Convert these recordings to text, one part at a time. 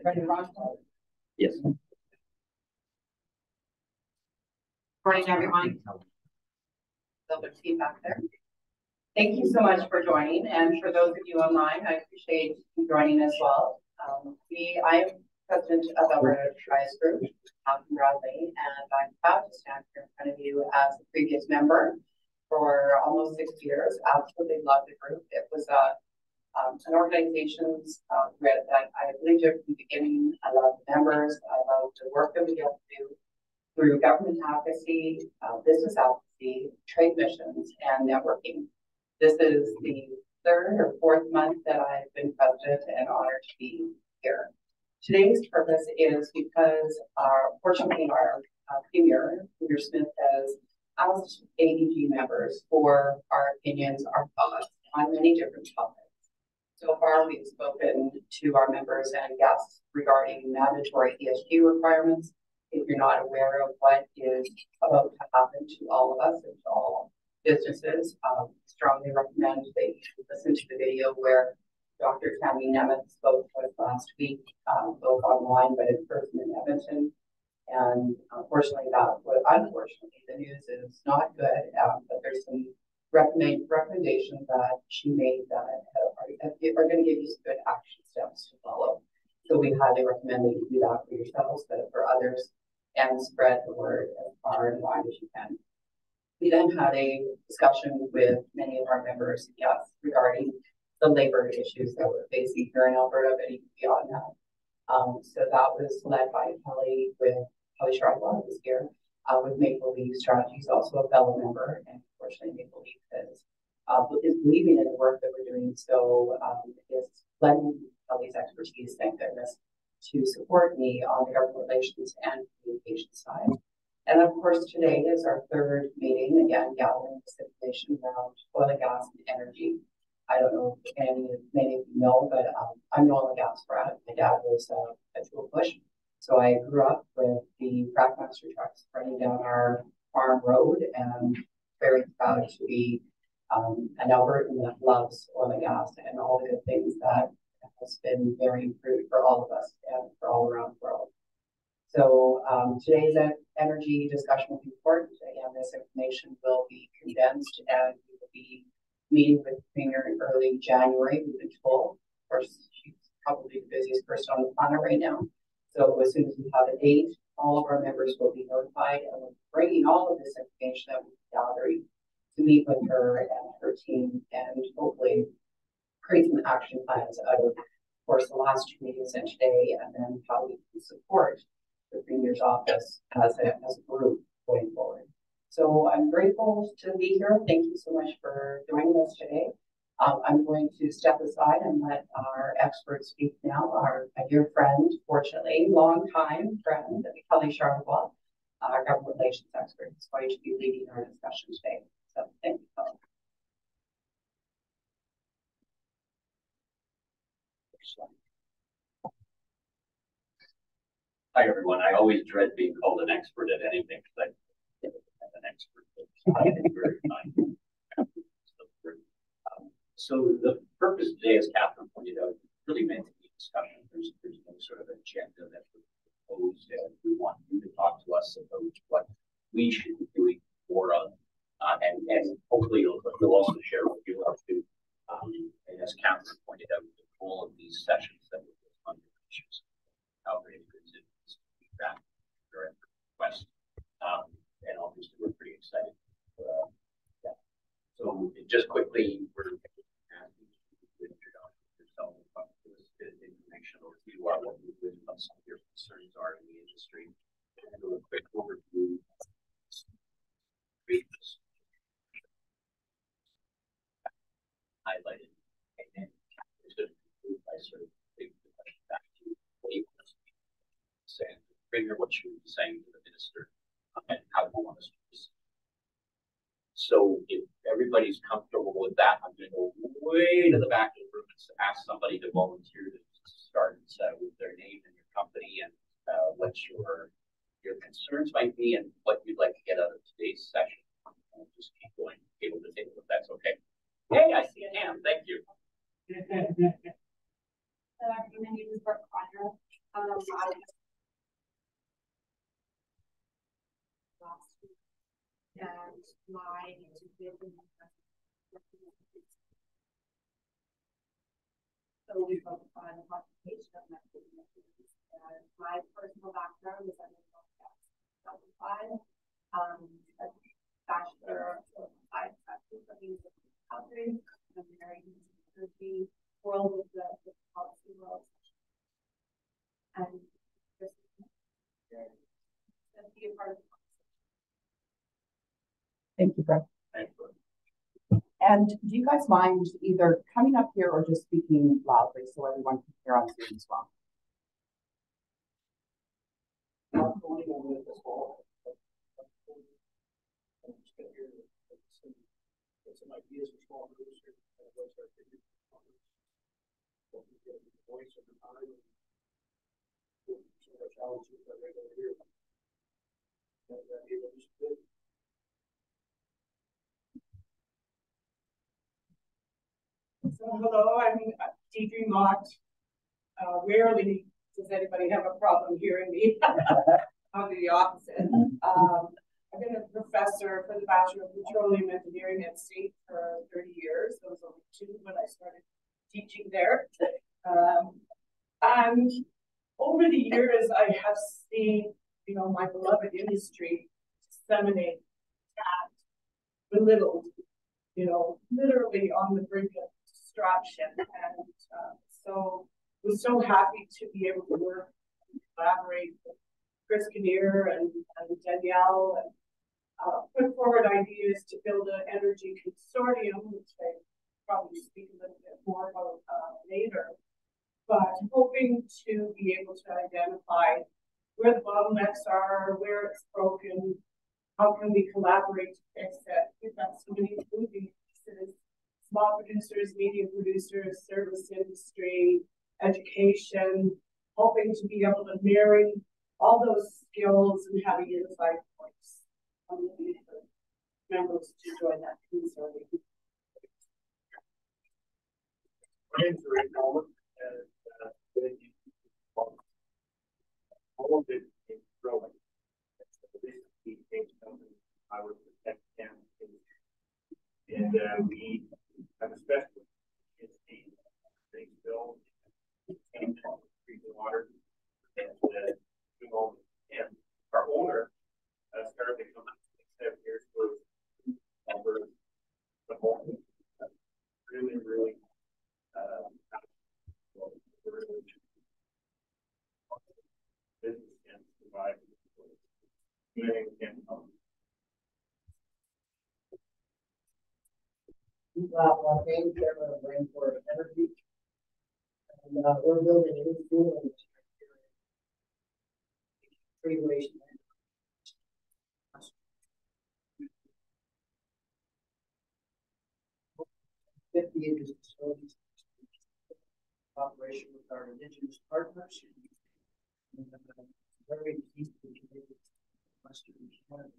Ready, Ron? Yes. Morning, everyone. A little bit of feedback there. Thank you so much for joining, and for those of you online, I appreciate you joining as well. I am president of Alberta Enterprise Group, Malcolm Bradley, and I'm proud to stand here in front of you as a previous member for almost 6 years. Absolutely love the group. It was an organization that I believed in from the beginning. I love the members. I love the work that we get to do through government advocacy, business advocacy, trade missions, and networking. This is the third or fourth month that I've been president and honored to be here. Today's purpose is because fortunately our Premier Smith, has asked AEG members for our opinions, our thoughts on many different topics. So far, we've spoken to our members and guests regarding mandatory ESG requirements. If you're not aware of what is about to happen to all of us and to all businesses, strongly recommend that you listen to the video where Dr. Tammy Nemeth spoke with last week, both online but in person in Edmonton. And unfortunately, the news is not good, but there's some recommendations that she made that are going to give you some good action steps to follow. So we highly recommend that you do that for yourselves, but for others, and spread the word as far and wide as you can. We then had a discussion with many of our members and guests regarding the labor issues that we're facing here in Alberta, but even beyond that. So that was led by Kelly Sharpwa, who's here, with Maple Leaf Strategies, also a fellow member, and unfortunately Maple Leaf is believing in the work that we're doing, so is lending Kelly's expertise, thank goodness, to support me on the government relations and communication side. And of course, today is our third meeting, again, gathering this information around oil and gas and energy. I don't know if many of you know, but I'm an oil and gas brat. My dad was a fuel push. So I grew up with the Frackmaster trucks running down our farm road, and very proud to be an Albertan that loves oil and gas and all the good things that has been bearing fruit for all of us and for all around the world. So today's energy discussion will be important. Again, this information will be condensed, and we will be meeting with the Premier in early January, we've been told. Of course, she's probably the busiest person on the planet right now. So as soon as we have a date, all of our members will be notified, and we're bringing all of this information that we're gathering to meet with her and her team, and hopefully create some action plans out of course, the last 2 meetings and today, and then how we can support the Premier's office as a group going forward. So I'm grateful to be here. Thank you so much for joining us today. I'm going to step aside and let our experts speak now. Our dear friend, fortunately, long-time friend, Kelly Sharpwa, our government relations expert, is going to be leading our discussion today. So thank you, Kelly. Hi, everyone. I always dread being called an expert at anything because I'm an expert. Very kind. So the purpose today, as Catherine pointed out, is really meant to be discussion. There's no sort of agenda that we proposed, and we want you to talk to us about what we should be doing for and hopefully you'll also share what you love to. And as Catherine pointed out, the goal of these sessions that we're on issues, how very good it is to feedback or requests. And obviously we're pretty excited. Yeah. So just quickly, we're asking you to introduce yourself and talk to us information or who you are, what you do, what some of your concerns are in the industry, and do a quick overview. Highlighted, and then it's going to conclude by sort of taking the question back to what you want us to be saying, Premier, what you were saying to the minister, and how you want us to proceed. So if everybody's comfortable with that, I'm going to go way to the back of the room and ask somebody to volunteer to start with their name and your company and what your concerns might be and what you'd like to get out of today's session. I'll just keep going table to table if that's okay. Hey, I see a hand. Thank you. My name is Brooke Connor. Last week, and my so we focus on the classification of messages. And my personal background is I'm in health. A bachelor of science from the University of Calgary. I'm married in the energy world with the policy world. And just be a part of the conversation. Thank you, Brett. And do you guys mind either coming up here or just speaking loudly so everyone can hear on Zoom as well? Some ideas for small producers and what's our biggest what we get the voice of the time and some of our challenges that right over here. And able to split. So hello, I'm Deidre Mott. Rarely does anybody have a problem hearing me. I'll do the opposite. I've been a professor for the Bachelor of Petroleum Engineering at State for 30 years. There was only 2 when I started teaching there. And over the years, I have seen, my beloved industry disseminate, belittled, literally on the brink of destruction. And so we're so happy to be able to work and collaborate with Chris Kinnear and Danielle and put forward ideas to build an energy consortium, which I probably speak a little bit more about later, but hoping to be able to identify where the bottlenecks are, where it's broken, how can we collaborate to fix it. We've got so many moving pieces, small producers, media producers, service industry, education, hoping to be able to marry all those skills and have a unified voice. I'm looking for members to join that consortium. My name is Rick Coleman, and all of it is growing. I was the tech camp, and we have a special in the bill and drinking water and and our owner started to come 7 years ago over the whole really business and survive. James, chairman of Rainforest Energy, and we're building a new school in freeway. 50 acres of facilities operation with our Indigenous partners. And, very peaceful community Western Canada.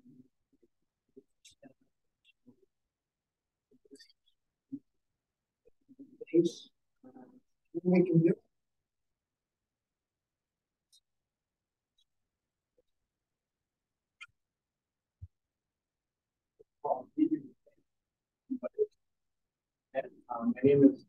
We can do. My name is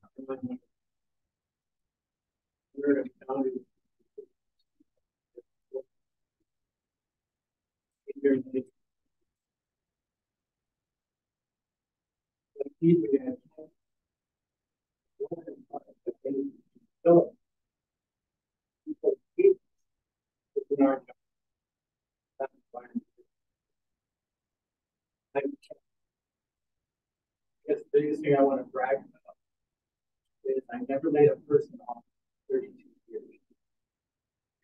the biggest thing I want to brag about is I never laid a person off 32 years.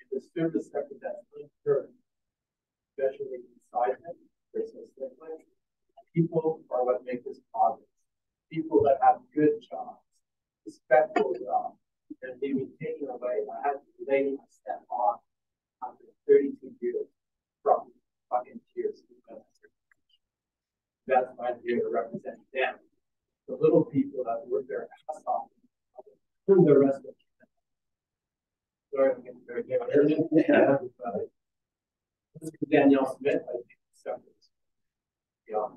In the service sector that's unsure, especially inside business, people are what make this positive. People that have good jobs, respectful jobs, and they be taken away. I had to lay my step off after 32 years from fucking tears. That's why I'm here to represent them. The little people that work their ass off, the rest of Sorry, I'm getting very tired. Yeah. This is Danielle Smith. I think so. Yeah.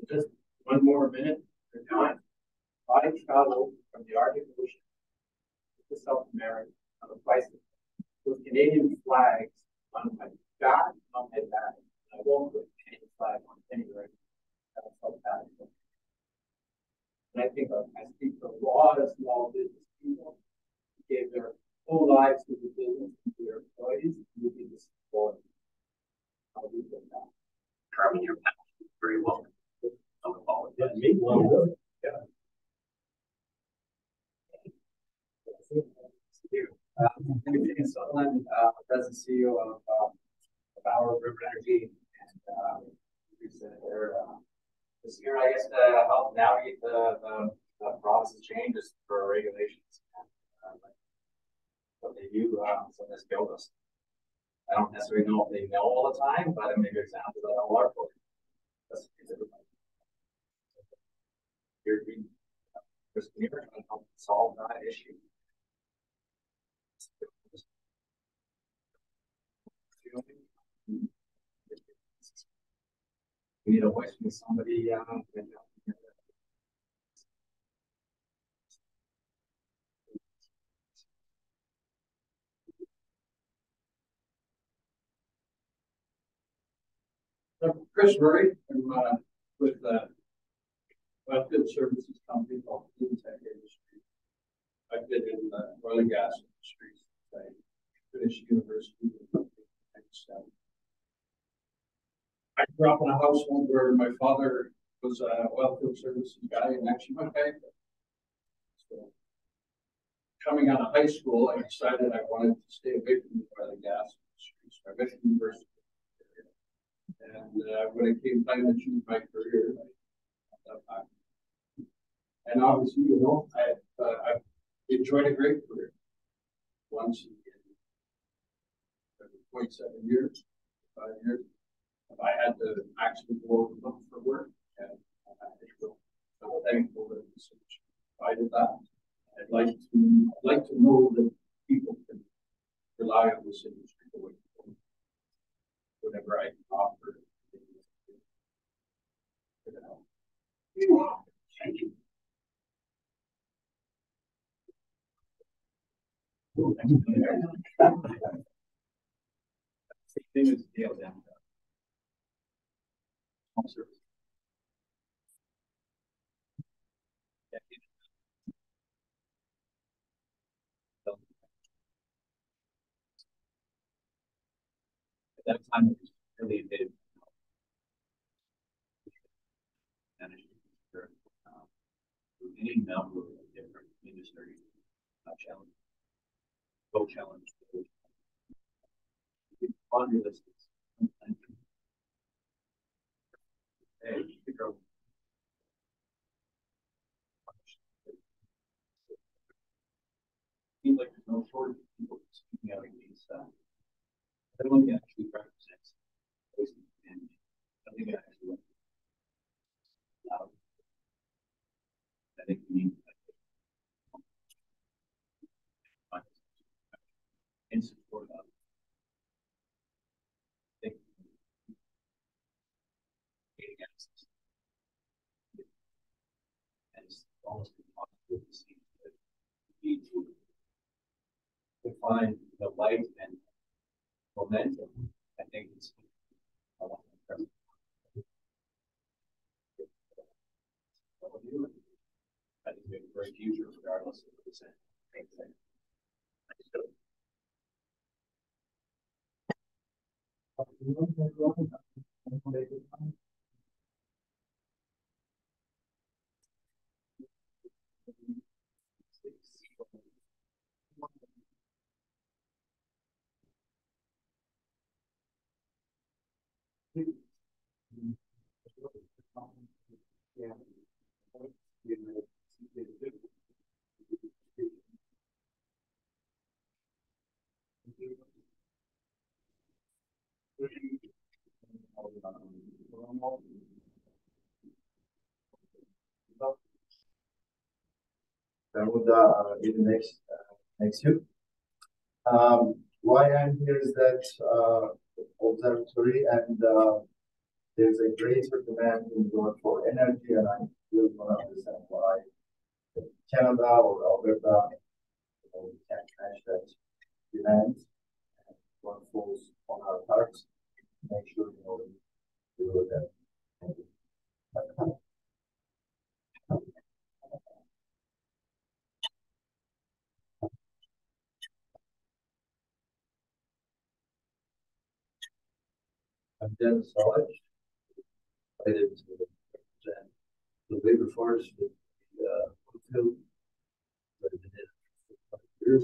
Just one more minute for time. I traveled from the Arctic Ocean to South America on a bicycle with Canadian flags on my back, on my back. I won't put any flag on anywhere. That's how bad it was. And I think I speak for a lot of small business people who gave their whole lives to the business and to their employees. You need to support. I'll leave it at that. Carmen, your passion is very well. Don't apologize. Yeah, me. Well, yeah. I'm Sutherland, President CEO of Power River Energy, and there this year, I guess, to help navigate the process changes for regulations and what they do. So this build us. I don't necessarily know if they know all the time, but I'm a good example of a large book. That's everybody. Here, Chris Kinnear, trying to help solve that issue. We need a voice from somebody. Chris Murray, I'm with Westfield Services Company called Clean Tech Industries. I've been in the oil and gas industry since I finished university. I grew up in a household where my father was a oilfield services guy and actually my banker. So coming out of high school, I decided I wanted to stay away from the oil and gas industry. So I went to university. And when it came time to choose my career, and obviously, you know, I've enjoyed a great career. Once in 27 years, 5 years, I had to actually go out and look for work, and I'm thankful that I did that. I'd like to know that people can rely on this industry going forward. Whatever I can offer. Thank you. Name is Dale Down. Home service. At that time, it was really a bit management any number of different industries, challenge, co-challenge, fabulous. Hey, the girl. Seems like there's no shortage of people speaking out against that. Everyone can actually represents and I think it actually went loud. I think we need in support of and it's almost impossible to see that we to find the light and momentum. I think it's I want to I think we have a great future regardless of what we say. That would be the next you. Why I'm here is that observatory and there's a greater demand in Europe for energy, and I really want to understand why Canada or Alberta we can't match that demand. And what falls on our parts, make sure we do that. Thank you. I'm Dennis Hodge. I did represent the labor force with the Woodfield. I've been in it for 5 years.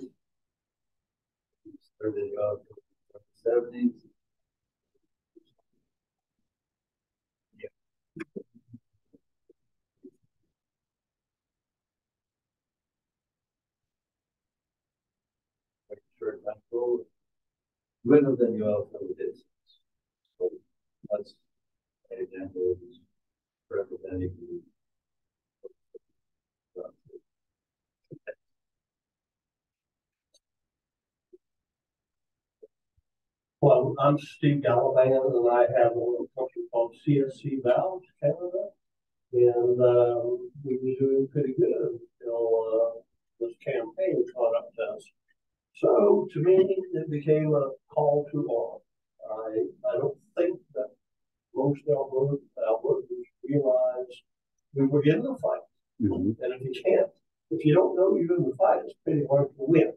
Started out in the 70s. Short time ago, winner than you all know this. So that's an example of representing the Well, I'm Steve Gallivan, and I have a little company called CSC Valves Canada, and we were doing pretty good until this campaign caught up to us. So to me, it became a call to arms. I don't think that most Albertans realized we were in the fight. Mm-hmm. And if you don't know you're in the fight, it's pretty hard to win.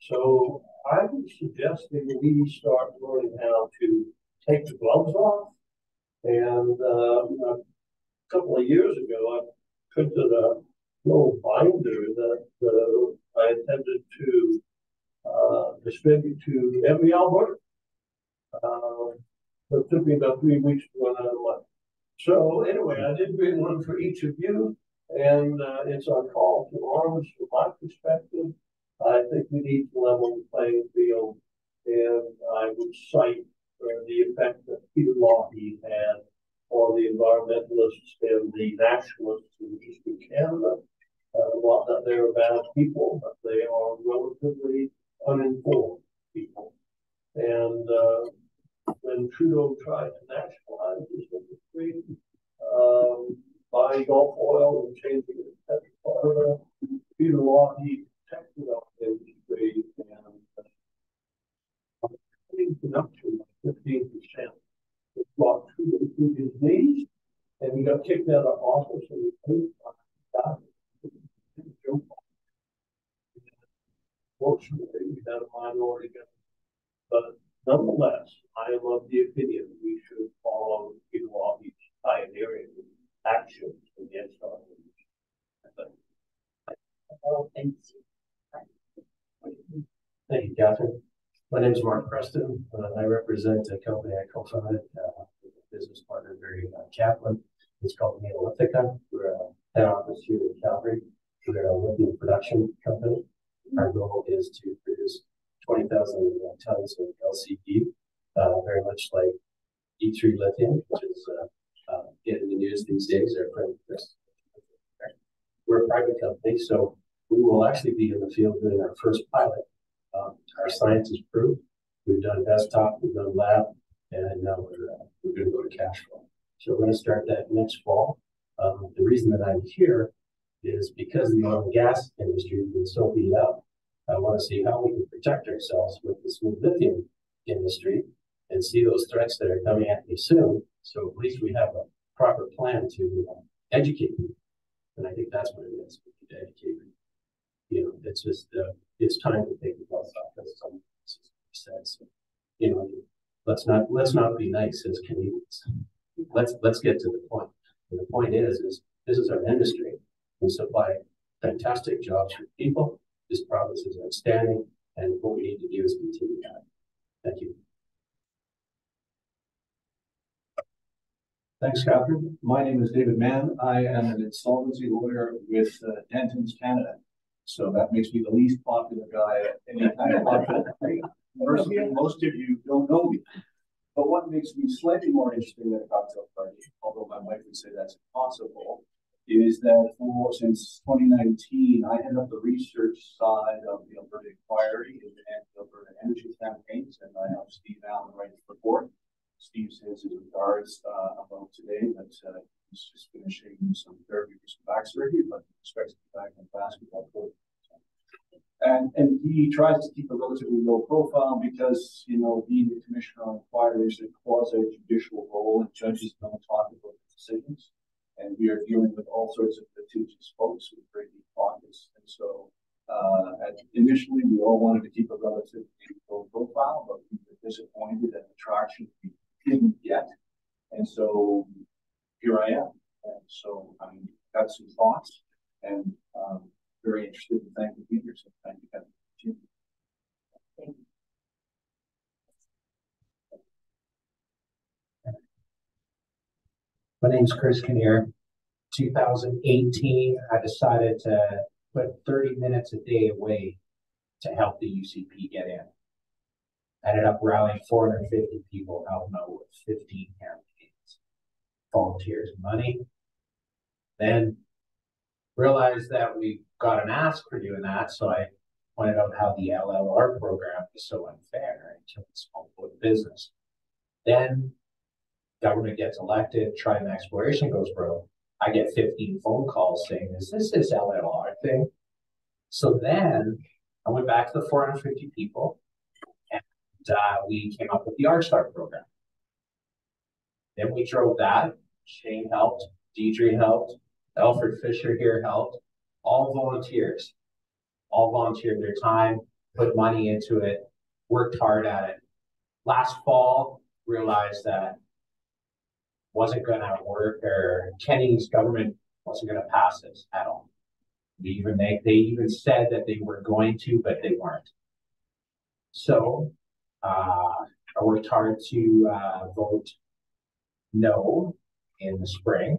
So I would suggest that we start learning how to take the gloves off. And a couple of years ago, I printed a little binder that I intended to distribute to every Alberta. But it took me about 3 weeks to run out of money. So anyway, I did bring one for each of you, and it's our call to arms from my perspective. I think we need to level the playing field, and I would cite the effect that Peter Lougheed had on the environmentalists and the nationalists in Eastern Canada. Not that they're bad people, but they are relatively uninformed people. And when Trudeau tried to nationalize this industry, buying Gulf oil and changing it to petroleum, Peter Lougheed protected our industry and production by 15%. It brought Trudeau to his knees, and he got kicked out of office and he died. Fortunately, we had a minority government, but nonetheless, I am of the opinion we should follow Peter Lougheed's pioneering actions against our industry. Thank you, Catherine. My name is Mark Preston. I represent a company I co-founded with a business partner, Barry Kaplan. It's called Neolithica. We're a head office here in Calgary. We're a lithium production company. Our goal is to produce 20,000 tons of LCE, very much like E3 lithium, which is getting the news these days. Our friend Chris. We're a private company, so we will actually be in the field doing our first pilot. Our science is proved. We've done desktop, we've done lab, and now we're going to go to cash flow. So we're going to start that next fall. The reason that I'm here is because the oil and gas industry has been so beat up. I want to see how we can protect ourselves with the smooth lithium industry and see those threats that are coming at me soon. So at least we have a proper plan to educate people. And I think that's what it is. We need to educate people. You know, it's just, it's time to take the gloves off, as someone said. So, you know, let's not be nice as Canadians. Let's get to the point. And the point is this is our industry. We supply fantastic jobs for people. This province is outstanding, and what we need to do is continue that. Thank you. Thanks, Catherine. My name is David Mann. I am an insolvency lawyer with Dentons Canada. So that makes me the least popular guy at any kind of podcast. Most of you don't know me. But what makes me slightly more interesting than a cocktail party, although my wife would say that's impossible, is that since 2019, I head up the research side of the Alberta Inquiry and the Alberta Energy Campaigns, and I have Steve Allen write the report. Steve sends his regards about today, that he's just finishing some therapy for some back surgery, but expects to be back in basketball court. And he tries to keep a relatively low profile because, you know, being the commissioner on inquiry is a quasi-judicial role, and judges don't talk about the decisions. And we are dealing with all sorts of litigious folks with very deep pockets. And so initially, we all wanted to keep a relatively low profile, but we were disappointed at the traction we didn't get. And so here I am. And so I got some thoughts, and very interested in thank you, Peter. So thank you, Kevin. Thank you. My name's Chris Kinnear. 2018, I decided to put 30 minutes a day away to help the UCP get in. I ended up rallying 450 people, helping out with 15 campaigns, volunteers, money. Then realized that we got an ask for doing that, so I pointed out how the LLR program is so unfair to small business. Then government gets elected, Trident Exploration goes broke. I get 15 phone calls saying, is this LLR thing? So then I went back to the 450 people, and we came up with the R-Star program. Then we drove that. Shane helped, Deidre helped, Alfred Fisher here helped. All volunteers, all volunteered their time, put money into it, worked hard at it. Last fall, realized that wasn't going to work, or Kenny's government wasn't going to pass this at all. They even said that they were going to, but they weren't. So I worked hard to vote no in the spring.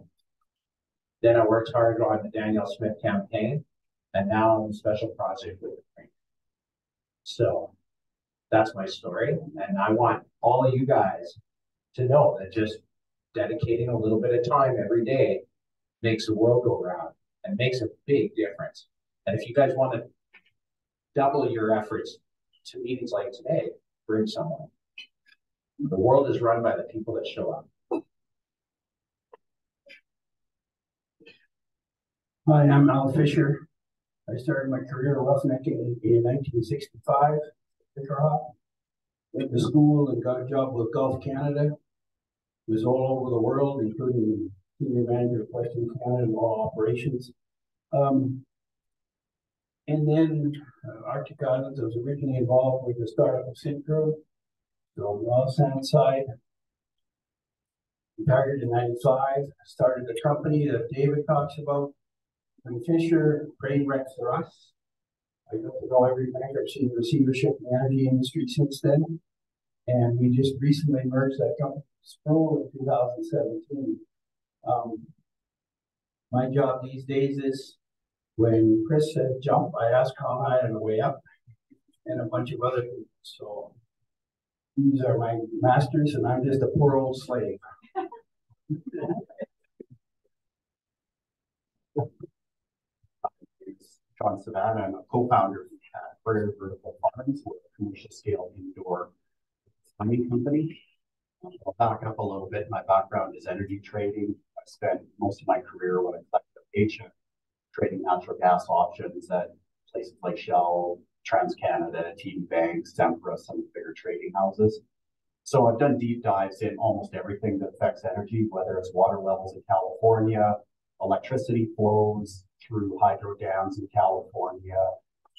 Then I worked hard on the Danielle Smith campaign, and now I'm a special project with the Crane. So that's my story, and I want all of you guys to know that just dedicating a little bit of time every day makes the world go round and makes a big difference. And if you guys want to double your efforts to meetings like today, bring someone. The world is run by the people that show up. Hi, I'm Al Fisher. I started my career in roughnecking in 1965. Went to school and got a job with Gulf Canada. Was all over the world, including senior manager of Western Canada and all operations. And then Arctic Islands, I was originally involved with the startup of Synchro, so on the oil sand side. Retired in 95, started the company that David talks about. And Fisher, train wreck for us. I got to know every bankruptcy and receivership in the energy industry since then. And we just recently merged that company in 2017. My job these days is when Chris said jump, I asked how high on the way up, and a bunch of other people. So these are my masters, and I'm just a poor old slave. John Savannah. I'm a co-founder of Prairie Vertical Farms, with a commercial scale indoor farming company. I'll back up a little bit. My background is energy trading. I spent most of my career when I collected a paycheck trading natural gas options at places like Shell, TransCanada, TD Bank, Sempra, some of the bigger trading houses. So I've done deep dives in almost everything that affects energy, whether it's water levels in California, electricity flows through hydro dams in California,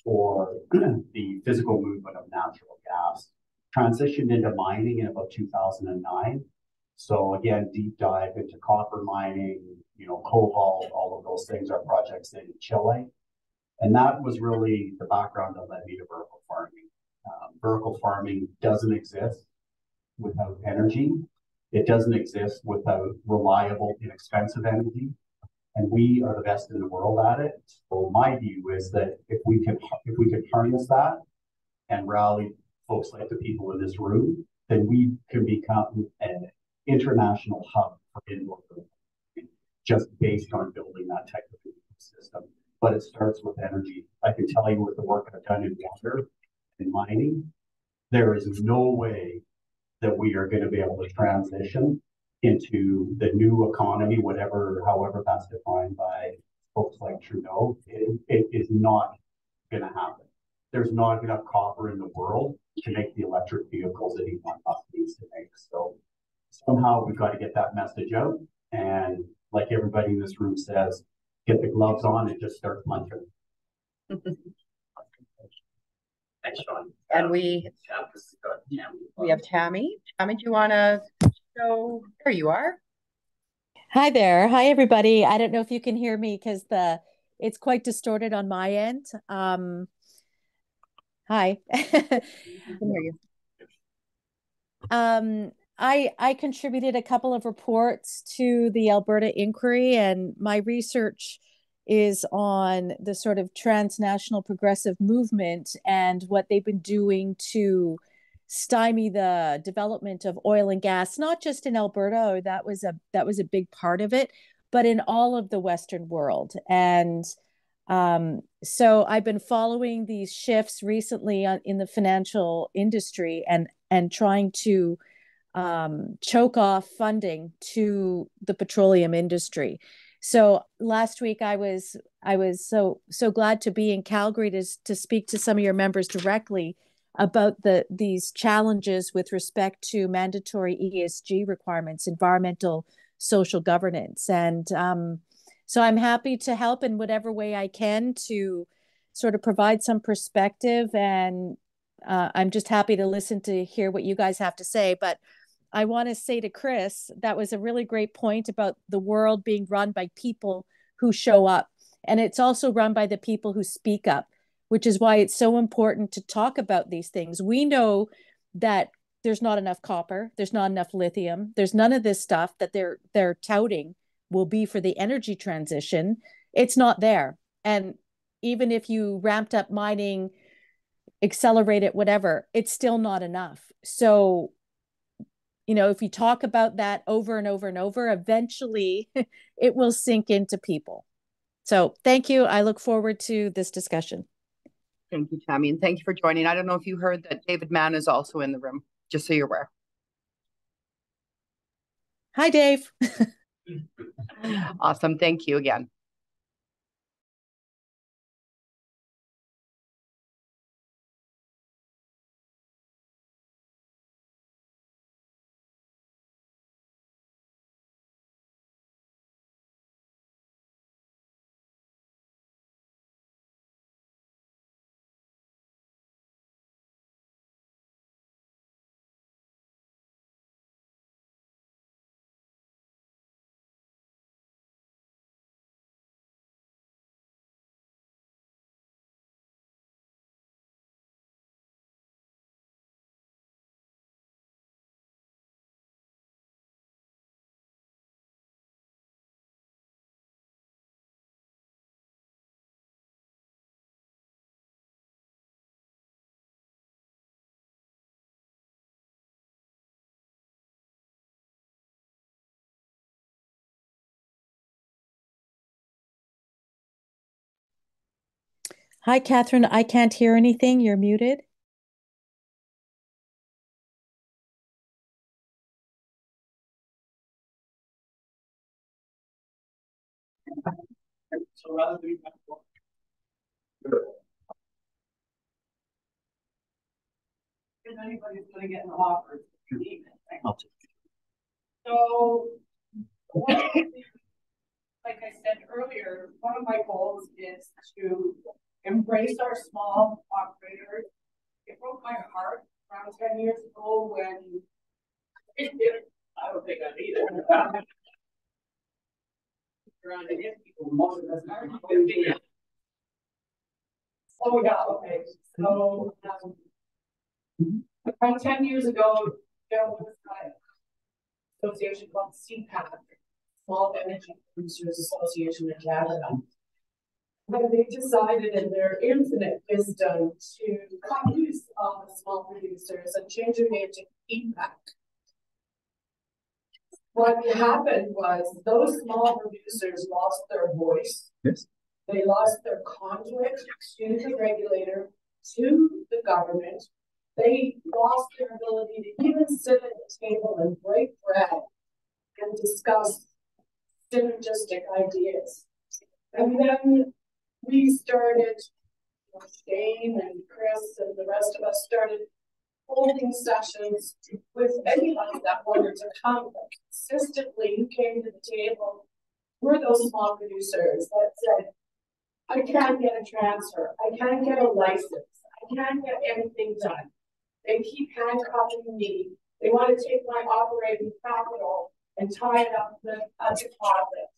or the physical movement of natural gas. Transitioned into mining in about 2009. So again, deep dive into copper mining, cobalt, all of those things are projects in Chile. And that was really the background that led me to vertical farming. Vertical farming doesn't exist without energy. It doesn't exist without reliable, inexpensive energy. And we are the best in the world at it. So my view is that if we could harness that and rally folks like the people in this room, then we can become an international hub for indoor farming, just based on building that but it starts with energy. I can tell you with the work I've done in water and mining, there is no way that we are going to be able to transition into the new economy, however that's defined by folks like Trudeau. It is not going to happen. There's not enough copper in the world to make the electric vehicles that Elon Musk needs to make. So somehow we've got to get that message out. And like everybody in this room says, get the gloves on and just start munching. Thanks, Sean. And we have Tammy. Tammy, do you want to show? There you are. Hi there. Hi, everybody. I don't know if you can hear me because it's quite distorted on my end. Hi. I can hear you. I contributed a couple of reports to the Alberta Inquiry, and my research is on the sort of transnational progressive movement and what they've been doing to stymie the development of oil and gas, not just in Alberta, that was a big part of it, but in all of the Western world. And so I've been following these shifts recently in the financial industry and trying to choke off funding to the petroleum industry. So last week I was so glad to be in Calgary to speak to some of your members directly about these challenges with respect to mandatory ESG requirements, environmental social governance. And so I'm happy to help in whatever way I can to sort of provide some perspective. And I'm just happy to listen to hear what you guys have to say. But I want to say to Chris, that was a really great point about the world being run by people who show up. And it's also run by the people who speak up, which is why it's so important to talk about these things. We know that there's not enough copper, there's not enough lithium, there's none of this stuff that they're touting will be for the energy transition. It's not there. And even if you ramped up mining, accelerate it, whatever, it's still not enough. So, if you talk about that over and over and over, eventually it will sink into people. So thank you. I look forward to this discussion. Thank you, Tammy, and thank you for joining. I don't know if you heard that David Mann is also in the room, just so you're aware. Hi, Dave. Awesome. Thank you again. Hi, Catherine. I can't hear anything. You're muted. So rather than if anybody's going to get an offer, so like I said earlier, one of my goals is to embrace our small operators. It broke my heart around 10 years ago when I don't think I either. Around to hit people, most of us are. Oh yeah, okay. So around 10 years ago, there was an association called CPAC, Small Energy Producers Association in Canada. And they decided in their infinite wisdom to cut loose on the small producers and change their name to EPAC. What happened was those small producers lost their voice. Yes. They lost their conduit to the regulator, to the government. They lost their ability to even sit at the table and break bread and discuss synergistic ideas. And then we started, Shane and Chris and the rest of us started holding sessions with anybody that wanted to come. But consistently, who came to the table were those small producers that said, I can't get a transfer, I can't get a license, I can't get anything done. They keep handcuffing me. They want to take my operating capital and tie it up with a deposit.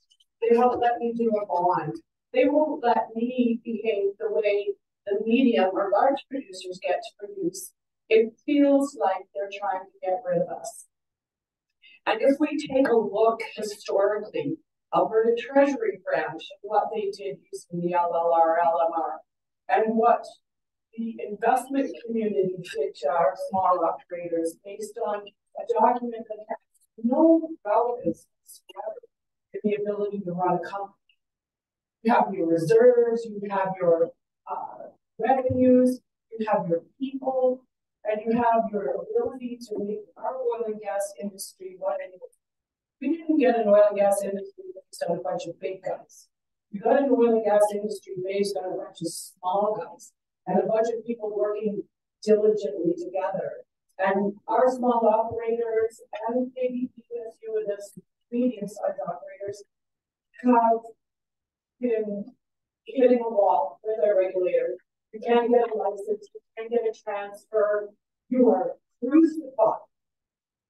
They won't let me do a bond. They won't let me behave the way the medium or large producers get to produce. It feels like they're trying to get rid of us. And if we take a look historically, Alberta Treasury Branch, what they did using the LLR, LMR, and what the investment community did to our small operators based on a document that has no relevance whatsoever to the ability to run a company. You have your reserves, you have your revenues, you have your people, and you have your ability to make our oil and gas industry what it is. We didn't get an oil and gas industry based on a bunch of big guys. We got an oil and gas industry based on a bunch of small guys and a bunch of people working diligently together. And our small operators and maybe even a few of the medium-sized operators have been hitting a wall with our regulator. You can't get a license, you can't get a transfer, you are crucified.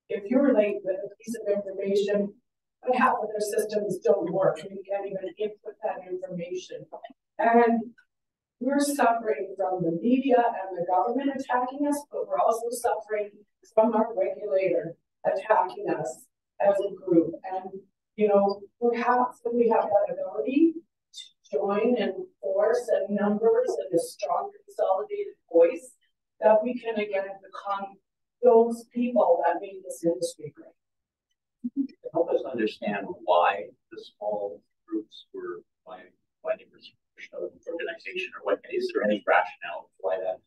If you're late with a piece of information, but half of their systems don't work, and you can't even input that information. And we're suffering from the media and the government attacking us, but we're also suffering from our regulator attacking us as a group. And, you know, perhaps when we have that ability to join and force and numbers and a strong consolidated voice, that we can again become those people that made this industry great. Help us understand why the small groups were why they were of organization, or what is there any rationale for why that?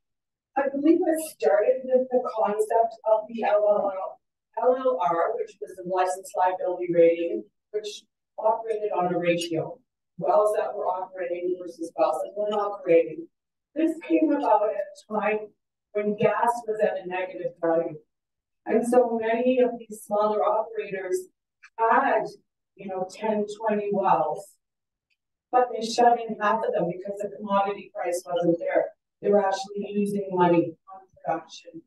I believe it started with the concept of the LLR, which was the license liability rating, which operated on a ratio. Wells that were operating versus wells that weren't operating. This came about at a time when gas was at a negative value. And so many of these smaller operators had, you know, 10, 20 wells, but they shut in half of them because the commodity price wasn't there. They were actually losing money on production.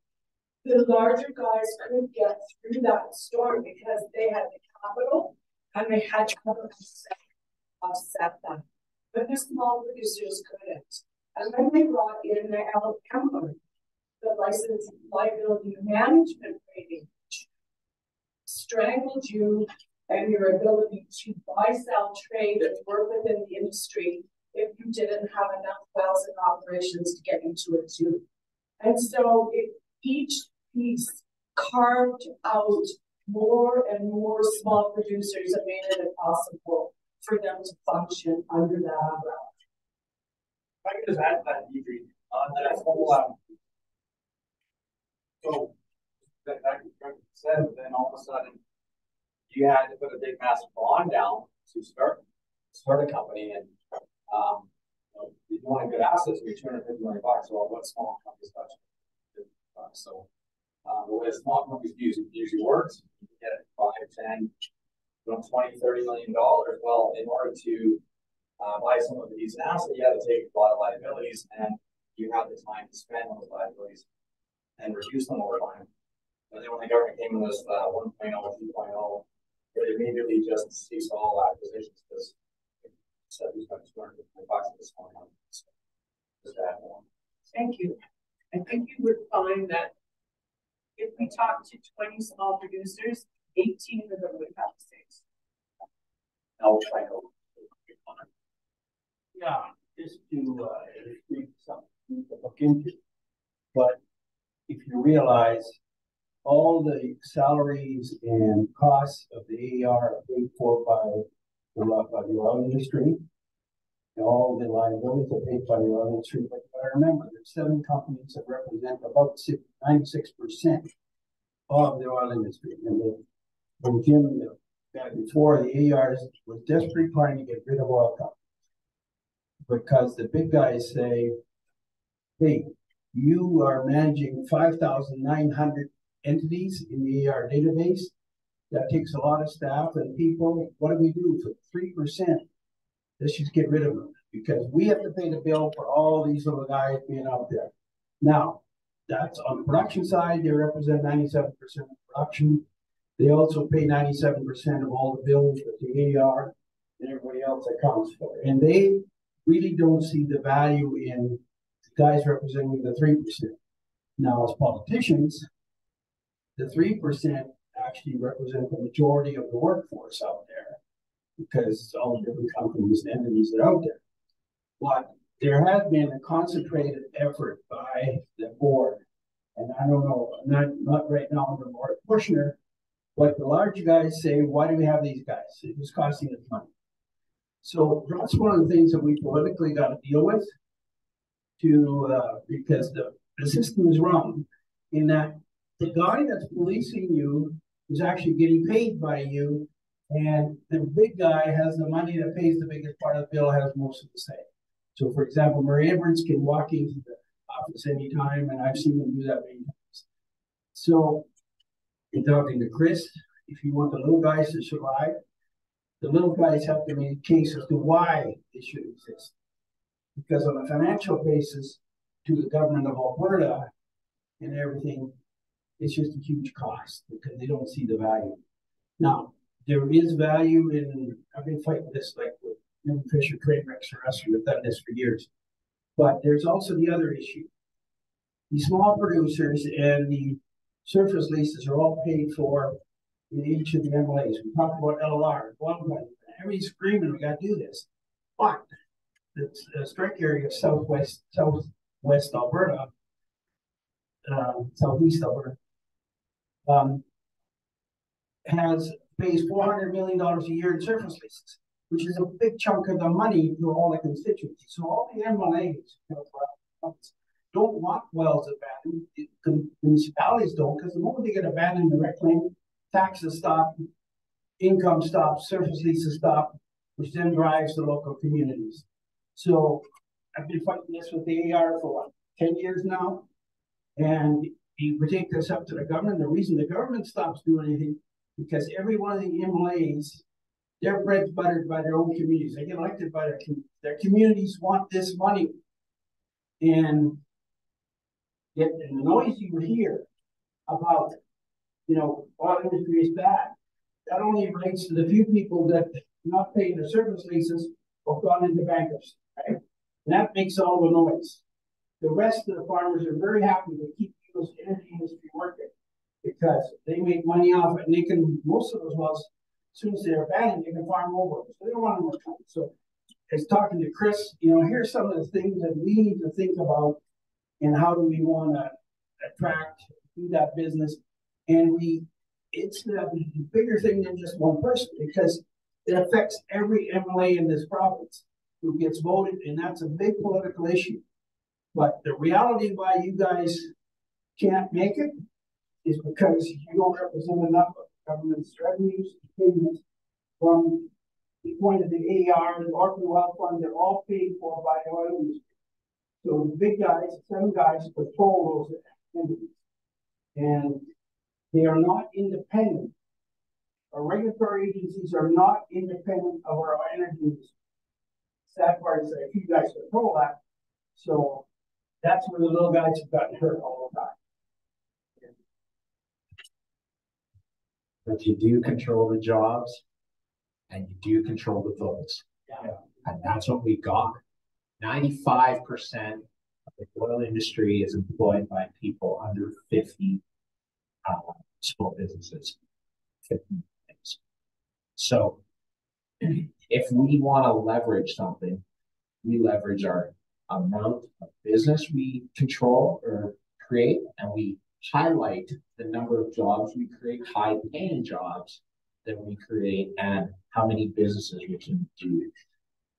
The larger guys couldn't get through that storm because they had the capital and they had to offset them. But the small producers couldn't. And then they brought in the LMR, the license liability management rating, which strangled you and your ability to buy, sell, trade, and work within the industry if you didn't have enough wells and operations to get into it too. And so each piece carved out more and more small producers and made it impossible for them to function under that umbrella. If I could just add that, Deidre, on that whole, so that said, but then all of a sudden, you had to put a big massive bond down to start a company, and you want good assets, you're $250 million. Well, what small companies touch? So the way small companies usually works, you get 5, 10, $20, $30 million. Well, in order to buy some of these assets, you have to take a lot of liabilities, and you have the time to spend on those liabilities and reduce them over time. And then when the government came in with 1.0 or 2.0, it immediately just ceased all acquisitions because it said we spent $250 million at this point. Just that one. Thank you. I think you would find that if we talk to 20 small producers, 18 of them would have the same. I'll try to. Yeah, just to something to look into. But if you realize all the salaries and costs of the AER are paid for by the oil industry, all the liabilities are paid by the oil industry. But remember, there's 7 companies that represent about 96% of the oil industry. And when Jim before, the ARs was desperately trying to get rid of oil companies because the big guys say, hey, you are managing 5,900 entities in the AR database. That takes a lot of staff and people. What do we do for 3%? Let's just get rid of them because we have to pay the bill for all these little guys being out there. Now, that's on the production side. They represent 97% of production. They also pay 97% of all the bills that the AR and everybody else accounts for. And they really don't see the value in the guys representing the 3%. Now, as politicians, the 3% actually represent the majority of the workforce out there because all the different companies and entities that are out there. But there has been a concentrated effort by the board, and I don't know, not right now under Lord Kushner, but the large guys say, why do we have these guys? It's costing us money. So that's one of the things that we politically got to deal with because the system is wrong in that the guy that's policing you is actually getting paid by you, and the big guy has the money that pays the biggest part of the bill, has most of the say. So, for example, Murray Edwards can walk into the office anytime, and I've seen him do that many times. So, in talking to Chris, if you want the little guys to survive, the little guys have to make a case as to why they should exist. Because on a financial basis, to the government of Alberta and everything, it's just a huge cost because they don't see the value. Now, there is value in, I've been fighting this like with Jim Fisher, Trainwrecks, or us, we've done this for years. But there's also the other issue. The small producers and the surface leases are all paid for in each of the MLAs. We talked about LLR, everybody's screaming, we got to do this. But the strike area of southwest Alberta, southeast Alberta, pays $400 million a year in surface leases, which is a big chunk of the money to all the constituencies. So all the MLAs don't want wells abandoned. The municipalities don't, because the moment they get abandoned, the reclaim, taxes stop, income stops, surface leases stop, which then drives the local communities. So I've been fighting this with the AR for what, 10 years now? And we take this up to the government. The reason the government stops doing anything, because every one of the MLAs, they're bread buttered by their own communities. They get elected by their communities. Their communities want this money. And yet the noise you hear about, oil industry is bad, that only relates to the few people that are not paying their service leases or gone into bankruptcy, right? And that makes all the noise. The rest of the farmers are very happy to keep the energy industry working because they make money off it, and they can, most of those wells, as soon as they're abandoned, they can farm over. So they don't want to work on it. So as talking to Chris, here's some of the things that we need to think about and how do we want to attract, do that business. And it's a bigger thing than just one person because it affects every MLA in this province who gets voted, and that's a big political issue. But the reality why you guys can't make it is because you don't represent enough of the government's revenues and payments from the point of the AR and the Orphan Well Fund. They're all paid for by the oil industry. So the big guys, 7 guys, control those entities. And they are not independent. Our regulatory agencies are not independent of our energy industry. Sad part is that you guys control that. So that's where the little guys have gotten hurt all the time. But you do control the jobs and you do control the votes. Yeah. And that's what we got. 95% of the oil industry is employed by people under 50 small businesses. 50 things. So if we want to leverage something, we leverage our amount of business we control or create, and we highlight the number of jobs we create, high paying jobs that we create, and how many businesses we can do.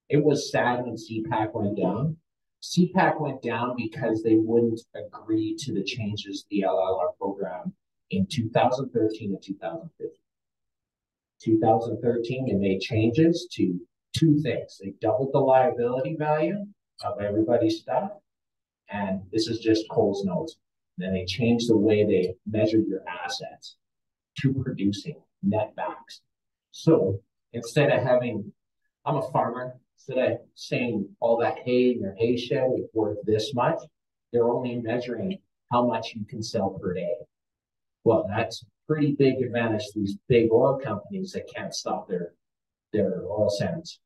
It was sad when CPAC went down. CPAC went down because they wouldn't agree to the changes to the LLR program in 2013 and 2015. 2013, they made changes to two things. They doubled the liability value of everybody's stuff, and this is just Coles Notes. Then they changed the way they measured your assets to producing netbacks. So instead of having, I'm a farmer, instead of saying all that hay in your hay shed is worth this much, they're only measuring how much you can sell per day. Well, that's a pretty big advantage to these big oil companies that can't stop their oil sands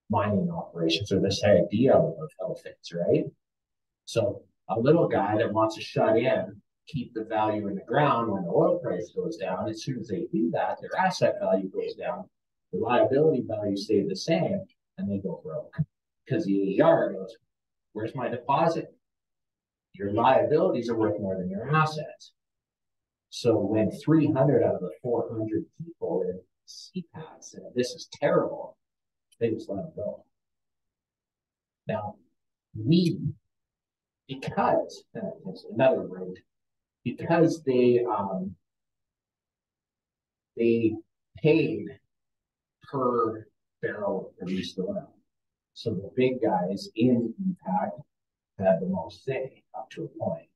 mining operations, or this idea of things, right? So a little guy that wants to shut in, keep the value in the ground when the oil price goes down, as soon as they do that, their asset value goes down, the liability value stayed the same, and they go broke. Because the AER goes, where's my deposit? Your liabilities are worth more than your assets. So when 300 out of the 400 people in CPAC said, this is terrible, they just let them go. Now, because another road, because they paid per barrel of produced oil. So the big guys in CPAC had the most say up to a point.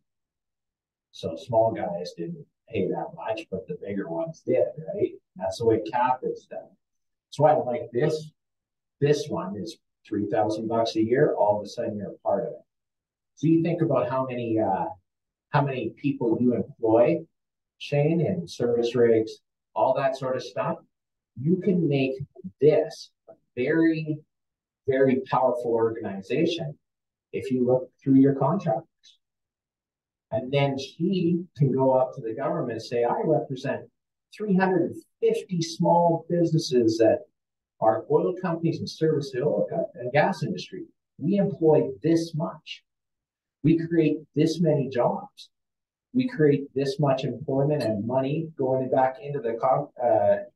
So small guys didn't pay that much, but the bigger ones did, right? That's the way CAP is done. That's why I like this. This one is $3,000 a year. All of a sudden, you're a part of it. So you think about how many people you employ, Shane, and service rigs, all that sort of stuff. You can make this a very, very powerful organization if you look through your contractors. And then he can go up to the government and say, I represent 350 small businesses that are oil companies and service the oil and gas industry. We employ this much. We create this many jobs. We create this much employment and money going back into the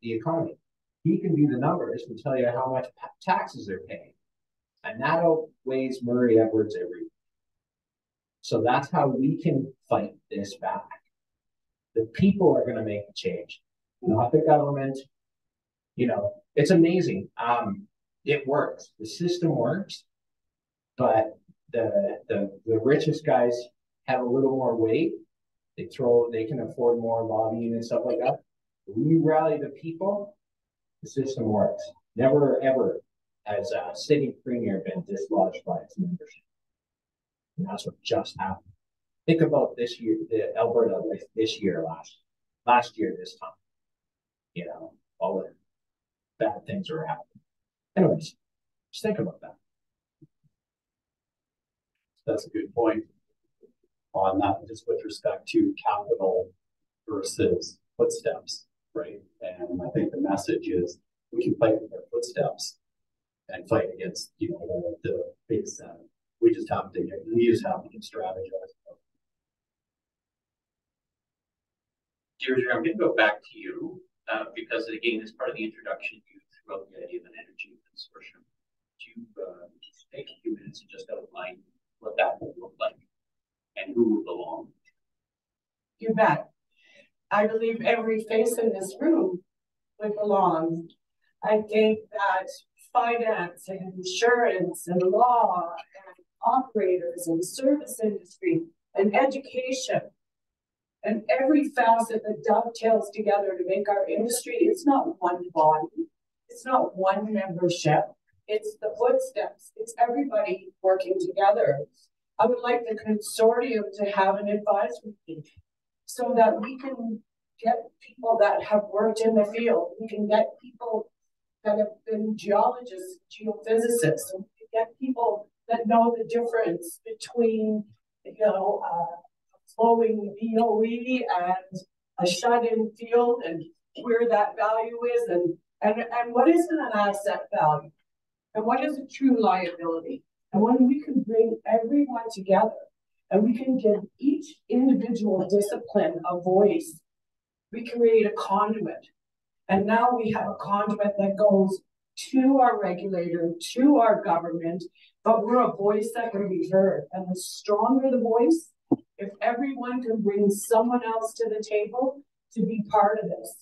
economy. He can do the numbers and tell you how much taxes they're paying. And that outweighs Murray Edwards every week. So that's how we can fight this back. The people are going to make the change, not the government. You know, it's amazing. It works. The system works, but the richest guys have a little more weight. They can afford more lobbying and stuff like that. When you rally the people, the system works. Never ever has a city premier been dislodged by its membership. And that's what just happened. Think about this year, the Alberta this year, last year, this time. You know, all the bad things are happening. Anyways, just think about that. That's a good point on that, just with respect to capital versus footsteps, right? And I think the message is we can fight with our footsteps and fight against, you know, the big seven. We just have to strategize. Deirdre, I'm going to go back to you because, again, as part of the introduction, you threw out the idea of an energy consortium. Do you take a few minutes and just outline what that will look like and who will belong? You bet. I believe every face in this room would belong. I think that finance and insurance and law and operators and service industry and education and every facet that dovetails together to make our industry, it's not one body, it's not one membership, it's the footsteps, it's everybody working together. I would like the consortium to have an advisory team so that we can get people that have worked in the field, we can get people that have been geologists, geophysicists, and we can get people that know the difference between, you know, flowing BOE and a shut-in field and where that value is and what is an asset value and what is a true liability. And when we can bring everyone together and we can give each individual discipline a voice, we create a conduit. And now we have a conduit that goes to our regulator, to our government, but we're a voice that can be heard. And the stronger the voice, if everyone can bring someone else to the table to be part of this,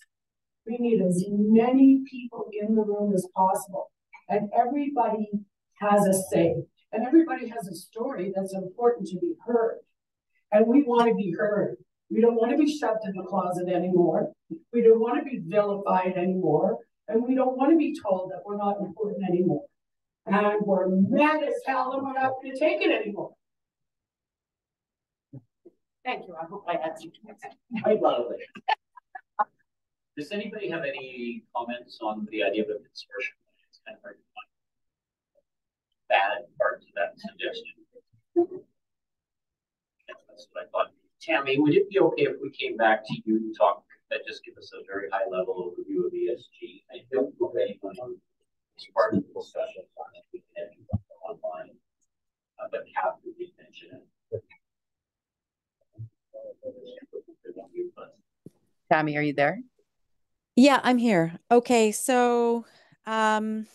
we need as many people in the room as possible. And everybody has a say. And everybody has a story that's important to be heard. And we want to be heard. We don't want to be shoved in the closet anymore. We don't want to be vilified anymore. And we don't want to be told that we're not important anymore. And we're mad as hell and we're not going to take it anymore. Thank you. I hope I answered your question. I love it. Does anybody have any comments on the idea of a consortium? It's kind of hard to find bad parts of that suggestion. That's what I thought. Tammy, would it be okay if we came back to you to talk, just give us a very high level overview of ESG? I don't know if anyone is part of the discussion online, but Catherine did mention it. Tammy, are you there? Yeah, I'm here. Okay, so I'm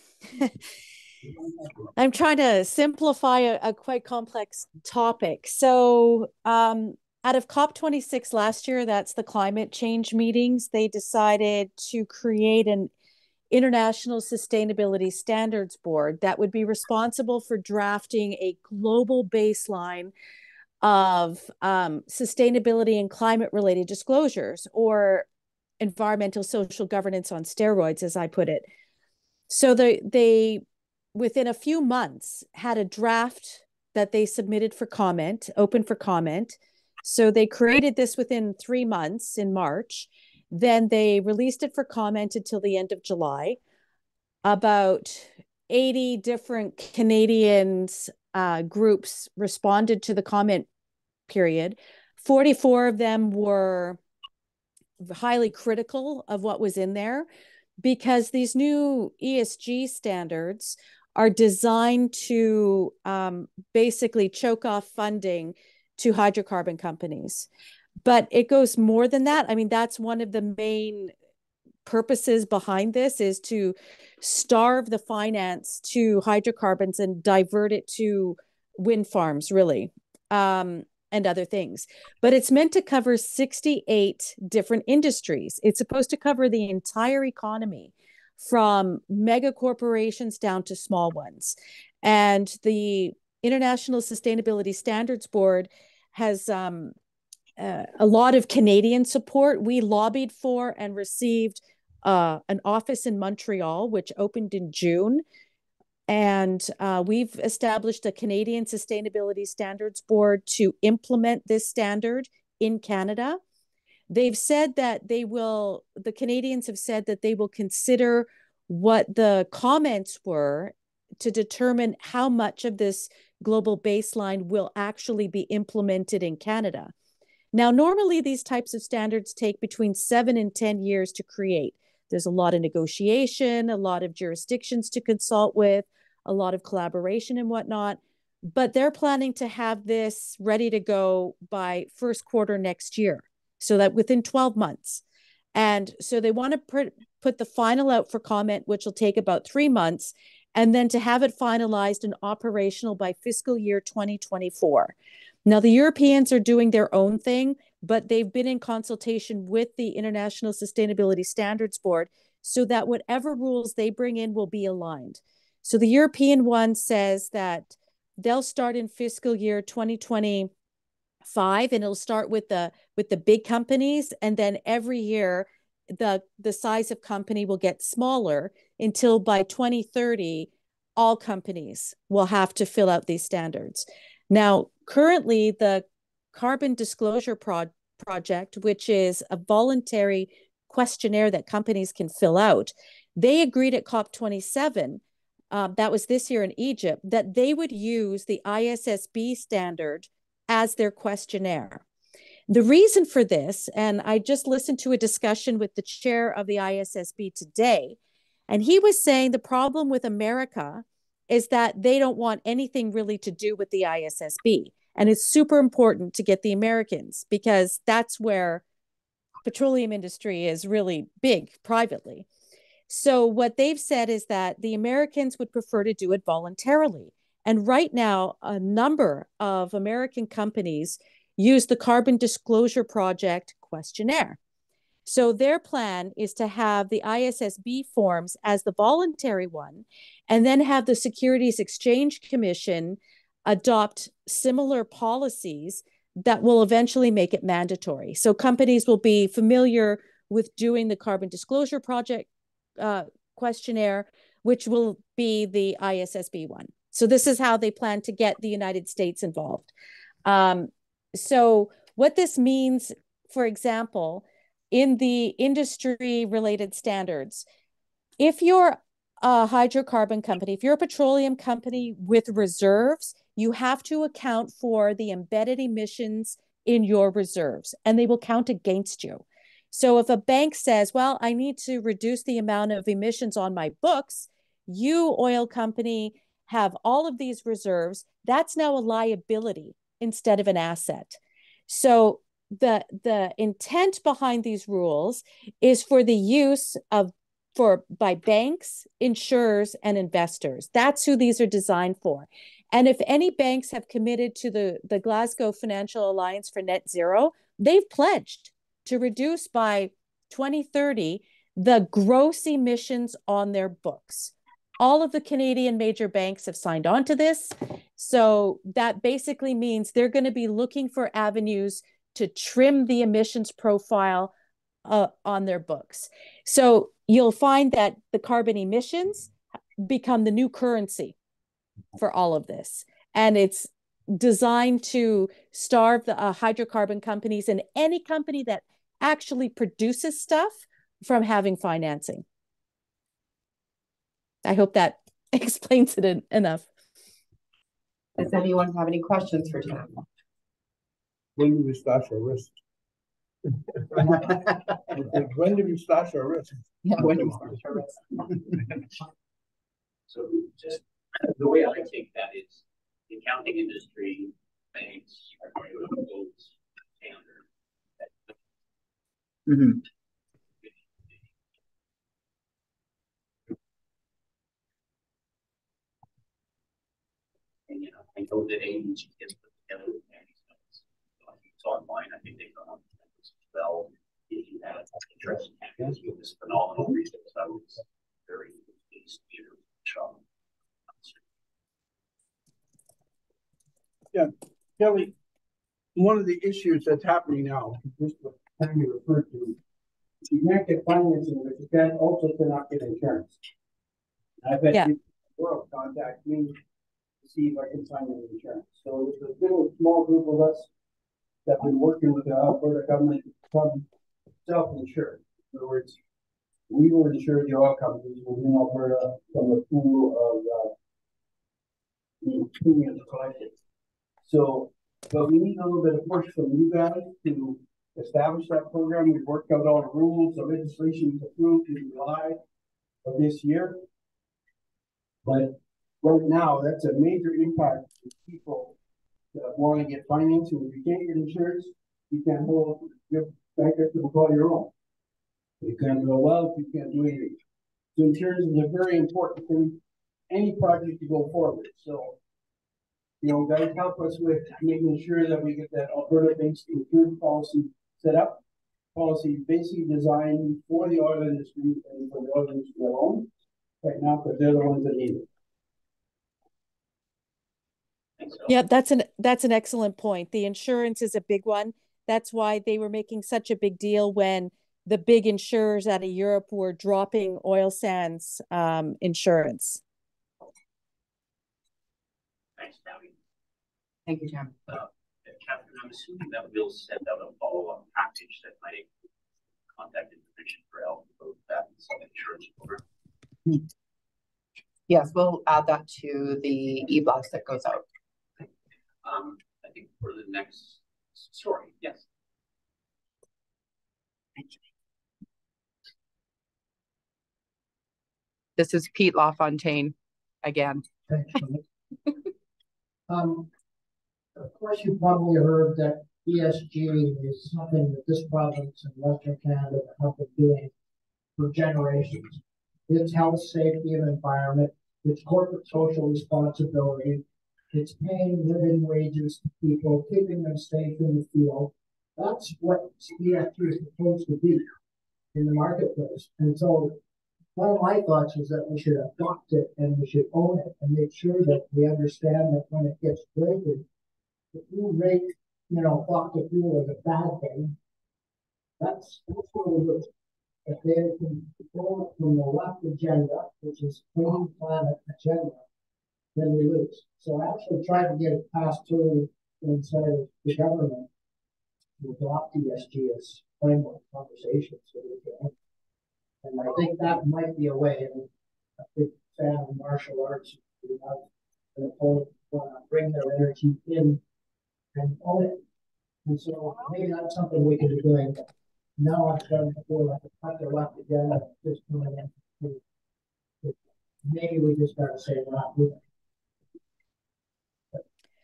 trying to simplify a quite complex topic. So out of COP26 last year, that's the climate change meetings, they decided to create an International Sustainability Standards Board that would be responsible for drafting a global baseline of sustainability and climate-related disclosures, or environmental social governance on steroids, as I put it. So they within a few months had a draft that they submitted for comment, open for comment. So they created this within 3 months in March. Then they released it for comment until the end of July. About 80 different Canadians groups responded to the comment period. 44 of them were highly critical of what was in there, because these new ESG standards are designed to basically choke off funding to hydrocarbon companies. But it goes more than that. I mean, that's one of the main purposes behind this, is to starve the finance to hydrocarbons and divert it to wind farms, really, and other things. But it's meant to cover 68 different industries. It's supposed to cover the entire economy, from mega corporations down to small ones. And the International Sustainability Standards Board has a lot of Canadian support. We lobbied for and received an office in Montreal, which opened in June. And we've established a Canadian Sustainability Standards Board to implement this standard in Canada. They've said that the Canadians have said that they will consider what the comments were to determine how much of this global baseline will actually be implemented in Canada. Now, normally these types of standards take between 7 and 10 years to create. There's a lot of negotiation, a lot of jurisdictions to consult with, a lot of collaboration and whatnot. But they're planning to have this ready to go by first quarter next year, so that within 12 months. And so they want to put the final out for comment, which will take about 3 months, and then to have it finalized and operational by fiscal year 2024. Now, the Europeans are doing their own thing, but they've been in consultation with the International Sustainability Standards Board so that whatever rules they bring in will be aligned. So the European one says that they'll start in fiscal year 2025, and it'll start with the big companies, and then every year the size of company will get smaller until by 2030 all companies will have to fill out these standards. Now, currently the Carbon Disclosure Project, which is a voluntary questionnaire that companies can fill out, they agreed at COP27, that was this year in Egypt, that they would use the ISSB standard as their questionnaire. The reason for this, and I just listened to a discussion with the chair of the ISSB today, and he was saying the problem with America is that they don't want anything really to do with the ISSB. And it's super important to get the Americans, because that's where petroleum industry is really big privately. So what they've said is that the Americans would prefer to do it voluntarily. And right now, a number of American companies use the Carbon Disclosure Project questionnaire. So their plan is to have the ISSB forms as the voluntary one, and then have the Securities Exchange Commission adopt similar policies that will eventually make it mandatory. So companies will be familiar with doing the Carbon Disclosure Project questionnaire, which will be the ISSB one. So this is how they plan to get the United States involved. So what this means, for example, in the industry related standards, if you're a hydrocarbon company, if you're a petroleum company with reserves, you have to account for the embedded emissions in your reserves, and they will count against you. So if a bank says, well, I need to reduce the amount of emissions on my books, you, oil company, have all of these reserves, that's now a liability instead of an asset. So the intent behind these rules is for the use of by banks, insurers, and investors. That's who these are designed for. And if any banks have committed to the Glasgow Financial Alliance for Net Zero, they've pledged to reduce by 2030 the gross emissions on their books. All of the Canadian major banks have signed on to this. So that basically means they're going to be looking for avenues to trim the emissions profile on their books. So you'll find that the carbon emissions become the new currency for all of this. And it's designed to starve the hydrocarbon companies and any company that actually produces stuff from having financing. I hope that explains it enough. Does anyone have any questions for Tim? When do we start our risk? When do we start our risk? Yeah, when do we start our risk? So just the way I think that is, the accounting industry, banks are going to impose standard. Mm-hmm. And I know that agency gets put together with it's online. I think they've done as well. If you have interest in this phenomenal research, I was very pleased to hear Sean. Yeah, Kelly, one of the issues that's happening now, just what Tammy referred to, you can't get financing, but you can also cannot get insurance. I bet people will contact me to see if I can find any insurance. So there's a little small group of us that have been working with the Alberta government to become self-insured. In other words, we will insure the oil companies within Alberta from the pool of premiums collected. So, but we need a little bit of push from you guys to establish that program. We've worked out all the rules. The legislation was approved in July of this year. But right now, that's a major impact to people that want to get financing. If you can't get insurance, you can't hold your banker to call your own. You can't go well if you can't do anything. So insurance is a very important thing, any project to go forward. So, you know, guys, help us with making sure that we get that Alberta-based insurance policy set up. Policy basically designed for the oil industry and for the oil industry alone right now, because they're the ones that need it. Yeah, that's an excellent point. The insurance is a big one. That's why they were making such a big deal when the big insurers out of Europe were dropping oil sands insurance. Thanks, Tabby. Thank you, Tim. Catherine, I'm assuming that we'll send out a follow-up package that might include contact information for help with that insurance program. Yes, we'll add that to the e-blast that goes out. I think for the next story, yes. Thank you. This is Pete LaFontaine again. Of course, you probably heard that ESG is something that this province and Western Canada have been doing for generations. it's health, safety, and environment, it's corporate social responsibility, it's paying living wages to people, keeping them safe in the field. That's what ESG is supposed to be in the marketplace. And so one of my thoughts is that we should adopt it and we should own it and make sure that we understand that when it gets rated, if you rate, fossil fuel as a bad thing, that's what we do. If they can go from the left agenda, which is clean planet agenda, then we lose. So I actually tried to get it passed through inside of the government to adopt ESG as framework conversations. So we can, and I think that might be a way. And a big fan of martial arts, you have an opponent bring their energy in and own it. And so maybe that's something we can be doing. Now I've done before, like a cut the left agenda, just coming in. Maybe we just got to say we're not doing it.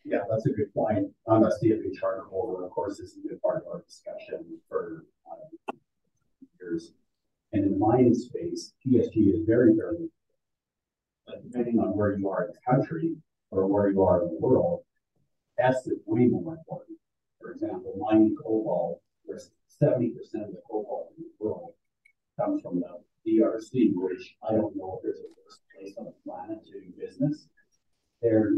Yeah, that's a good point. I'm a CFA charter holder. Of course, this has been part of our discussion for years. And in the mining space, ESG is very, very important. But depending on where you are in the country or where you are in the world, S is way more important. For example, mining cobalt, where 70% of the cobalt in the world comes from the DRC, which I don't know if there's a worse place on the planet to do business. They're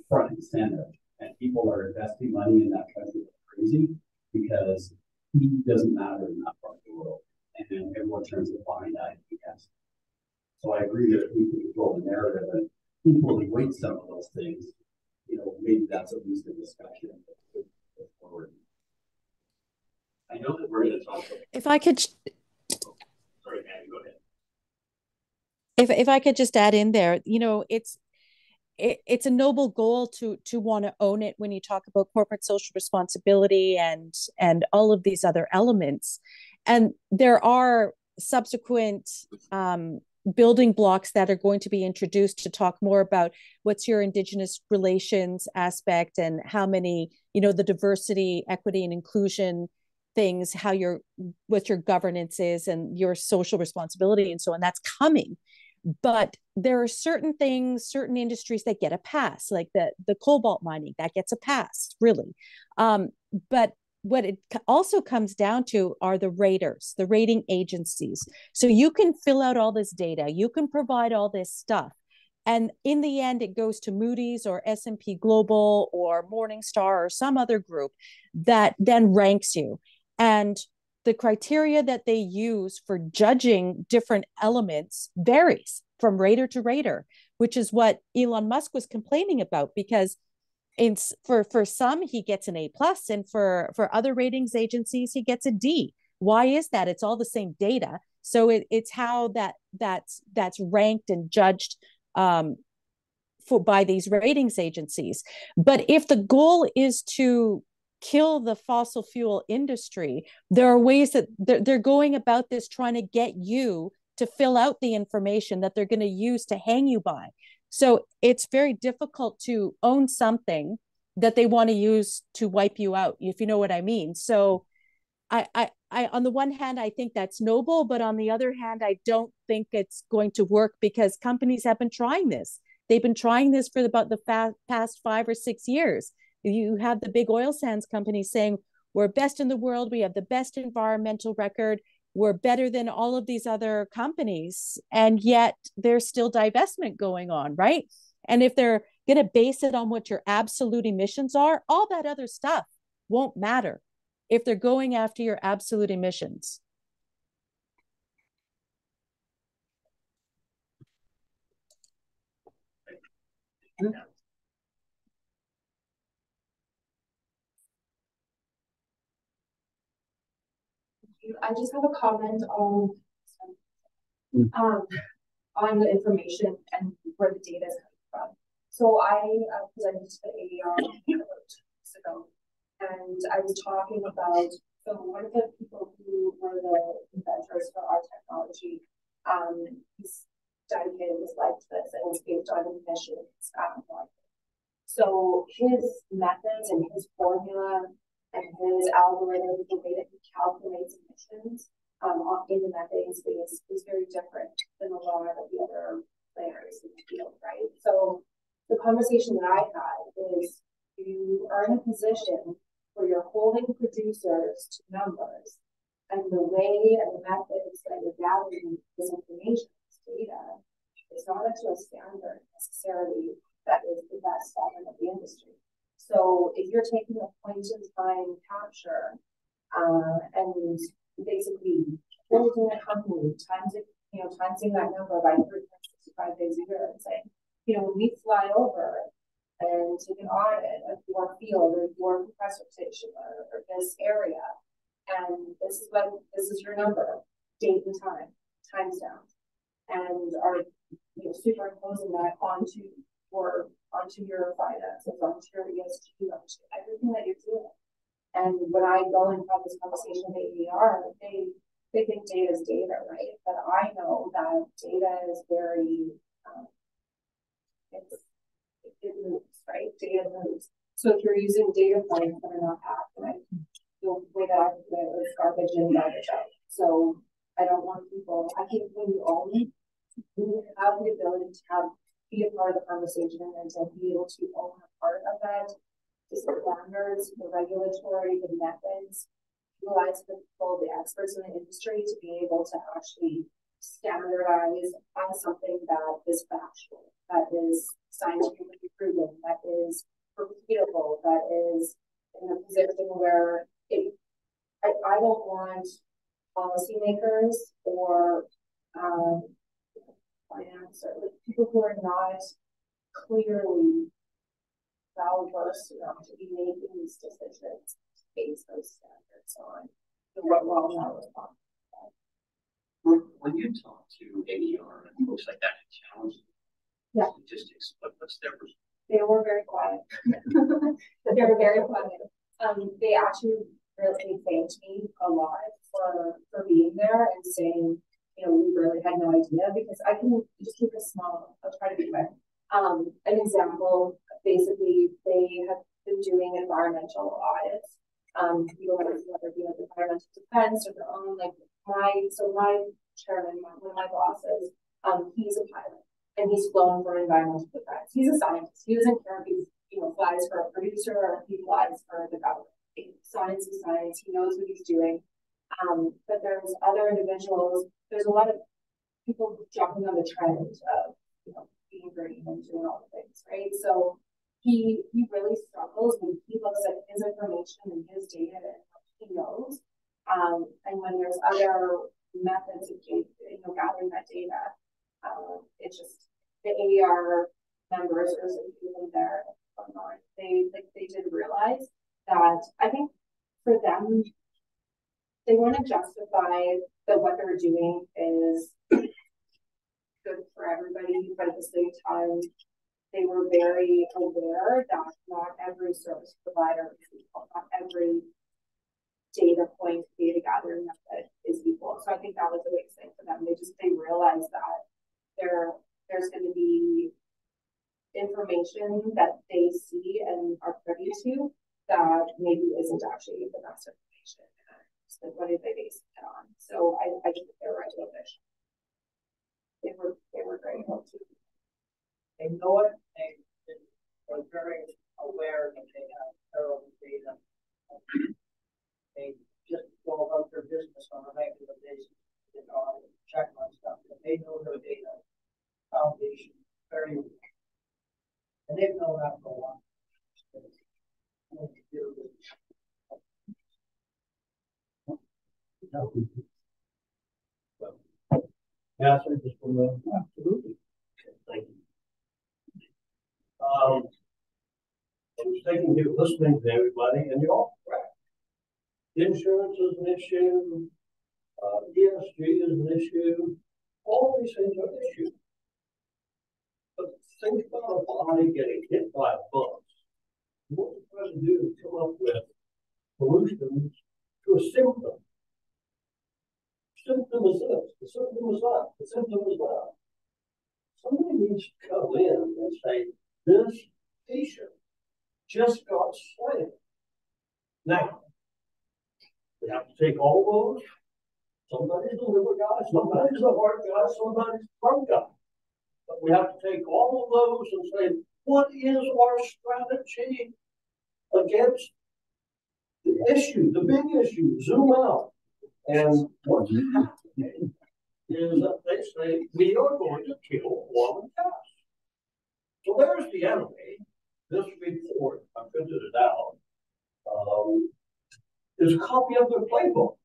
front and center, and people are investing money in that country like crazy because heat doesn't matter in that part of the world, and then everyone turns a blind eye against it. So I agree that if we can control the narrative and equally weight some of those things, maybe that's at least a discussion that could go forward. I know that we're going to talk about. If I could. Sorry, Andy, go ahead. If I could just add in there, it's a noble goal to want to own it when you talk about corporate social responsibility and all of these other elements. And there are subsequent building blocks that are going to be introduced to talk more about what's your Indigenous relations aspect and how many, the diversity, equity, and inclusion things, what your governance is and your social responsibility and so on. That's coming. But there are certain things, certain industries that get a pass, like the cobalt mining, that gets a pass, really. But what it also comes down to are the raters, the rating agencies. So you can fill out all this data, you can provide all this stuff. And in the end, it goes to Moody's or S&P Global or Morningstar or some other group that then ranks you. And the criteria that they use for judging different elements varies from rater to rater, which is what Elon Musk was complaining about, because for some, he gets an A+, and for other ratings agencies, he gets a D. Why is that? It's all the same data. So it's how that's ranked and judged by these ratings agencies. But if the goal is to kill the fossil fuel industry, there are ways that they're going about this, trying to get you to fill out the information that they're going to use to hang you by. So it's very difficult to own something that they want to use to wipe you out, if you know what I mean. So I on the one hand, I think that's noble, but on the other hand, I don't think it's going to work, because companies have been trying this. They've been trying this for about the past 5 or 6 years. You have the big oil sands companies saying, we're best in the world, we have the best environmental record, we're better than all of these other companies, and yet there's still divestment going on, right? And if they're going to base it on what your absolute emissions are, all that other stuff won't matter if they're going after your absolute emissions. I just have a comment on the information and where the data is coming from. So I presented to the AER about 2 weeks ago, and I was talking about, so one of the people who were the inventors for our technology, he's dedicated his life to this, and it's based on emissions. So his methods and his formula and his algorithm, the way that he calculates emissions, in the methane space is very different than a lot of the other players in the field, right? So the conversation that I had is you are in a position where you're holding producers to numbers, and the way and the methods that you're gathering this information, this data, is not up to a standard necessarily that is the best standard of the industry. So if you're taking a point in time capture and basically holding a company, timesing that number by 365 days a year and saying, when we fly over and take an audit of your field or your compressor station or this area, and this is your number, date and time, timestamp, and are superimposing that onto your finances, onto your ESG, onto everything that you're doing. And when I go and have this conversation with AER, they think data is data, right? But I know that data is very, it moves, right? Data moves. So if you're using data points that are not accurate, the way that I do it is garbage in, garbage out. So I don't want people, I think when you own it, you have the ability to be a part of the conversation and to be able to own a part of that. The standards, the regulatory, the methods, utilize the people, the experts in the industry to be able to actually standardize on something that is factual, that is scientifically proven, that is repeatable, that is in a position where I don't want policymakers or finance or people who are not clearly well-versed enough to be making these decisions based those standards on what we're all now talking about. When you talk to AER and folks like that in challenge statistics, what's their perspective? They were very quiet. They were very quiet. They actually really thanked me a lot for being there and saying, we really had no idea, because I can just keep it small. I'll try to be quick. An example, basically, they have been doing environmental audits. Whether it be like environmental defense or their own, my chairman, one of my bosses, he's a pilot and he's flown for environmental defense. He's a scientist. He doesn't care if he flies for a producer or if he flies for the government. Science is science. He knows what he's doing. But there's other individuals. There's a lot of people jumping on the trend of being green and doing all the things, right? So he really struggles when he looks at his information and his data and what he knows. And when there's other methods of gathering that data, it's just the AER members or some people there they did realize that I think for them they want to justify that what they're doing is good for everybody, but at the same time, they were very aware that not every service provider is equal, not every data point, data gathering method is equal. So I think that was the biggest thing for them. They realized that there's going to be information that they see and are privy to that maybe isn't actually the best information. So what did they base it on? So I think they're right with it. They were very helpful. They know it. They were very aware that they have terrible data. They just go about their business on a regular basis. Check on stuff. They know their data foundation very well. And they've known that for a while. Absolutely. Thank you. I was thinking here, listening to everybody, and you're all correct. Insurance is an issue. ESG is an issue. All these things are issues. But think about a body getting hit by a bus. What we're trying to do is come up with solutions to a symptom. Symptom is this, the symptom is that, the symptom is that. Somebody needs to come in and say, this patient just got slammed. Now, we have to take all those Somebody's a liver guy, somebody's a heart guy, somebody's a lung guy. But we have to take all of those and say, what is our strategy against the issue, the big issue? Zoom out. And what's happening is that they say, we are going to kill oil and gas. So there's the enemy. This report, I printed it out, is a copy of their playbook.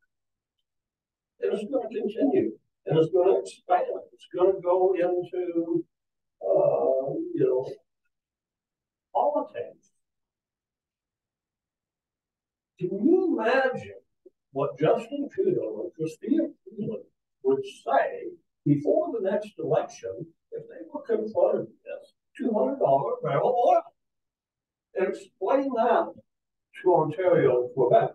And it's going to continue. And it's going to expand. It's going to go into, politics. Can you imagine what Justin Trudeau and Chrystia Freeland would say before the next election if they were confronted with this $200 barrel oil? And explain that to Ontario and Quebec.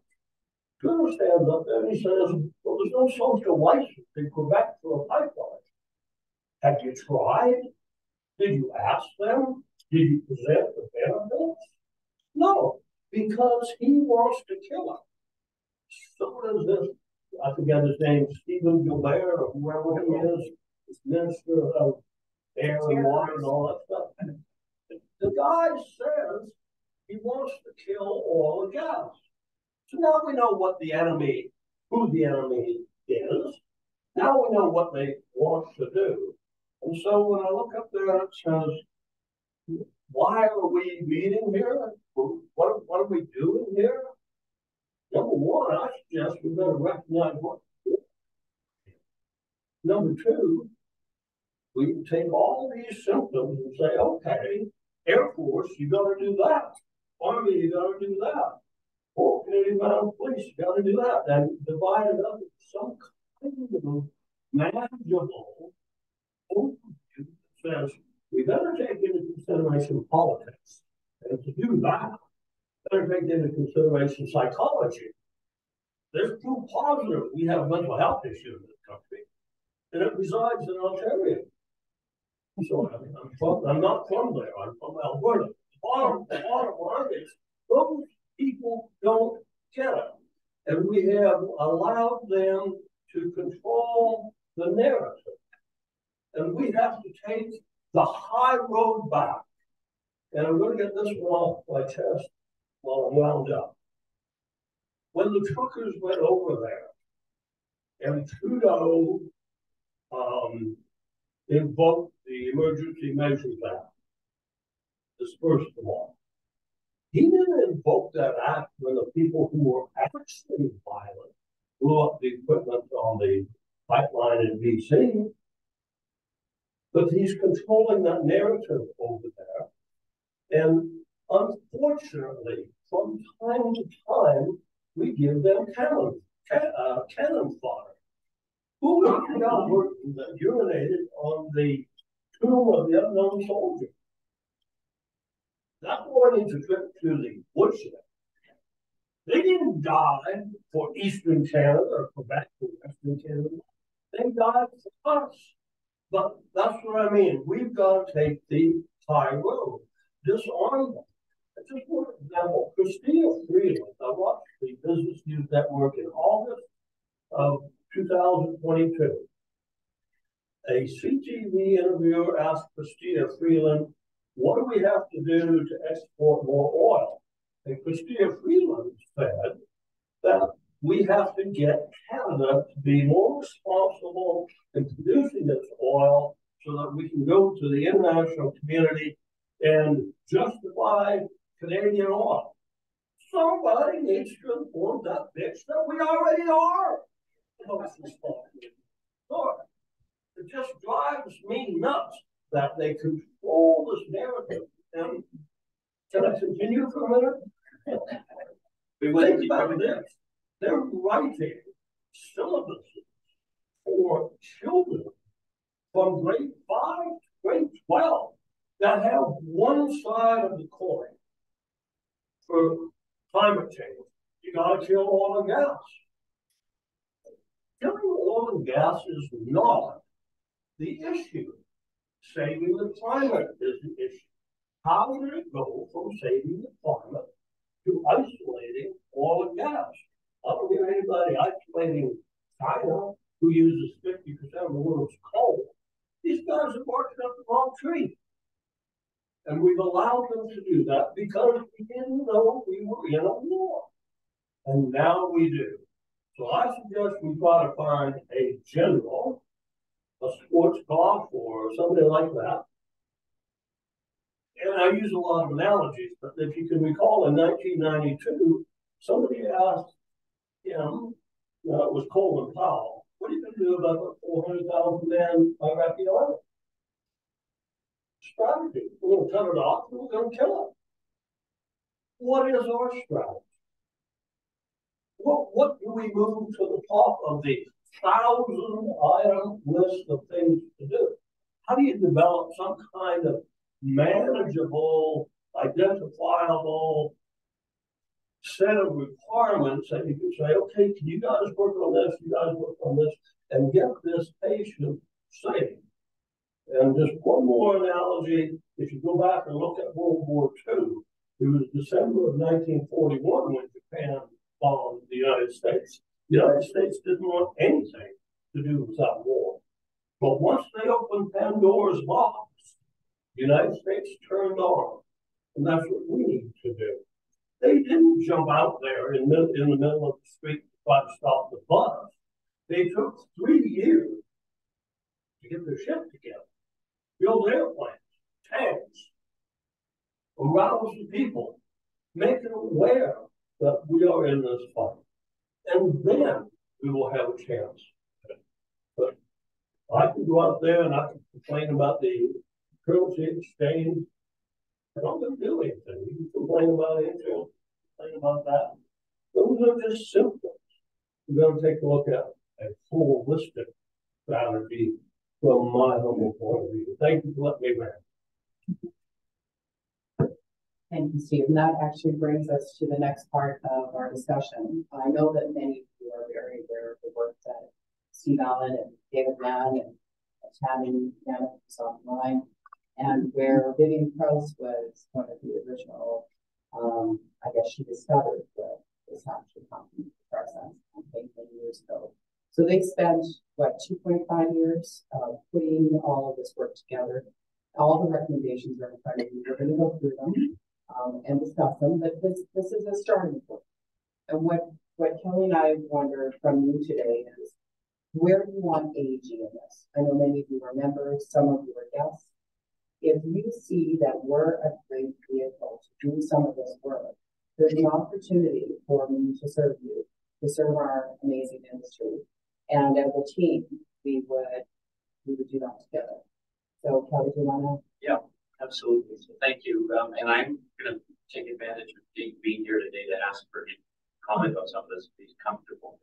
Trudeau stands up there and he says, well, there's no social license in Quebec for a pipeline. Have you tried? Did you ask them? Did you present the benefits? No, because he wants to kill us. So does this, I forget his name, Stephen Gilbert or whoever he is, Minister of Air and Water and all that stuff. The guy says he wants to kill oil and gas. So now we know what the enemy, who the enemy is. Now we know what they want to do. And so when I look up there, it says, why are we meeting here? What are we doing here? Number one, I suggest we better recognize what we're doing. Number two, we can take all these symptoms and say, okay, Air Force, you got to do that. Army, you got to do that. Or Canadian Mounted Police, you got to do that. And divide it up into some kind of manageable overview that says we better take into consideration politics. And to do that, better take into consideration psychology. There's proof positive we have mental health issues in this country, and it resides in Ontario. So I'm not from there. I'm from Alberta. The bottom line is those people don't get it, and we have allowed them to control the narrative, and we have to take the high road back. And I'm going to get this one off my chest while I'm wound up. When the truckers went over there and Trudeau invoked the Emergency Measures Act, dispersed them all, he didn't invoke that act when the people who were actually violent blew up the equipment on the pipeline in BC. But he's controlling that narrative over there. And unfortunately, from time to time, we give them cannon fodder. Who was the guy that urinated on the tomb of the unknown soldier? Not going into trip to the woodshed. They didn't die for Eastern Canada or Quebec or Western Canada. They died for us. But that's what I mean. We've got to take the high road. Disarm them. Just one example, Chrystia Freeland. I watched the Business News Network in August of 2022. A CTV interviewer asked Chrystia Freeland, what do we have to do to export more oil? And Chrystia Freeland said that we have to get Canada to be more responsible in producing this oil so that we can go to the international community and justify Canadian oil. Somebody needs to inform that bitch that we already are most responsible. It just drives me nuts that they control this narrative. And can I continue for a minute? Think about this. They're writing syllabuses for children from grade 5 to grade 12 that have one side of the coin for climate change. You got to kill oil and gas. Killing oil and gas is not the issue. Saving the climate is the issue. How did it go from saving the climate to isolating oil and gas? I don't hear anybody isolating China who uses 50% of the world's coal. These guys are barking up the wrong tree. And we've allowed them to do that because we didn't know we were in a war. And now we do. So I suggest we try to find a general, a sports golf or something like that. And I use a lot of analogies, but if you can recall in 1992, somebody asked him, it was Colin Powell, what are you going to do about the 400,000 man Iraqi army? Strategy. We're going to cut it off and we're going to kill it. What is our strategy? What do we move to the top of the 1,000-item list of things to do? How do you develop some kind of manageable, identifiable set of requirements that you can say, okay, can you guys work on this, you guys work on this, and get this patient safe? And just one more analogy, if you go back and look at World War II, it was December of 1941 when Japan bombed the United States. The United States didn't want anything to do with that war. But once they opened Pandora's box, the United States turned on. And that's what we need to do. They didn't jump out there in the middle of the street to try to stop the bus. They took 3 years to get their ship together, build airplanes, tanks, arouse the people, make them aware that we are in this fight. And then we will have a chance. But I can go out there and I can complain about the currency exchange. I'm not going to do anything. You can complain about it, complain about that. Those are just symptoms. We're going to take a look at a holistic strategy from my humble point of view. Thank you for letting me rant. Thank you, Steve. And that actually brings us to the next part of our discussion. I know that many of you are very aware of the work that Steve Allen and David Mann and Tammy Yannis online, and where Vivian Krause was one of the original, I guess she discovered this actual company process, I think, many years ago. So they spent, 2.5 years putting all of this work together. All the recommendations are in front of you. We're going to go through them and discuss them, but this is a starting point. And what Kelly and I wondered from you today is, where do you want AG in this? I know many of you are members, some of you are guests. If you see that we're a great vehicle to do some of this work, there's an opportunity for me to serve you, to serve our amazing industry. And as a team, we would do that together. So Kelly, do you want to? Yeah, absolutely. So thank you. And I'm going to take advantage of being here today to ask for him to comment on some of this, if he's comfortable.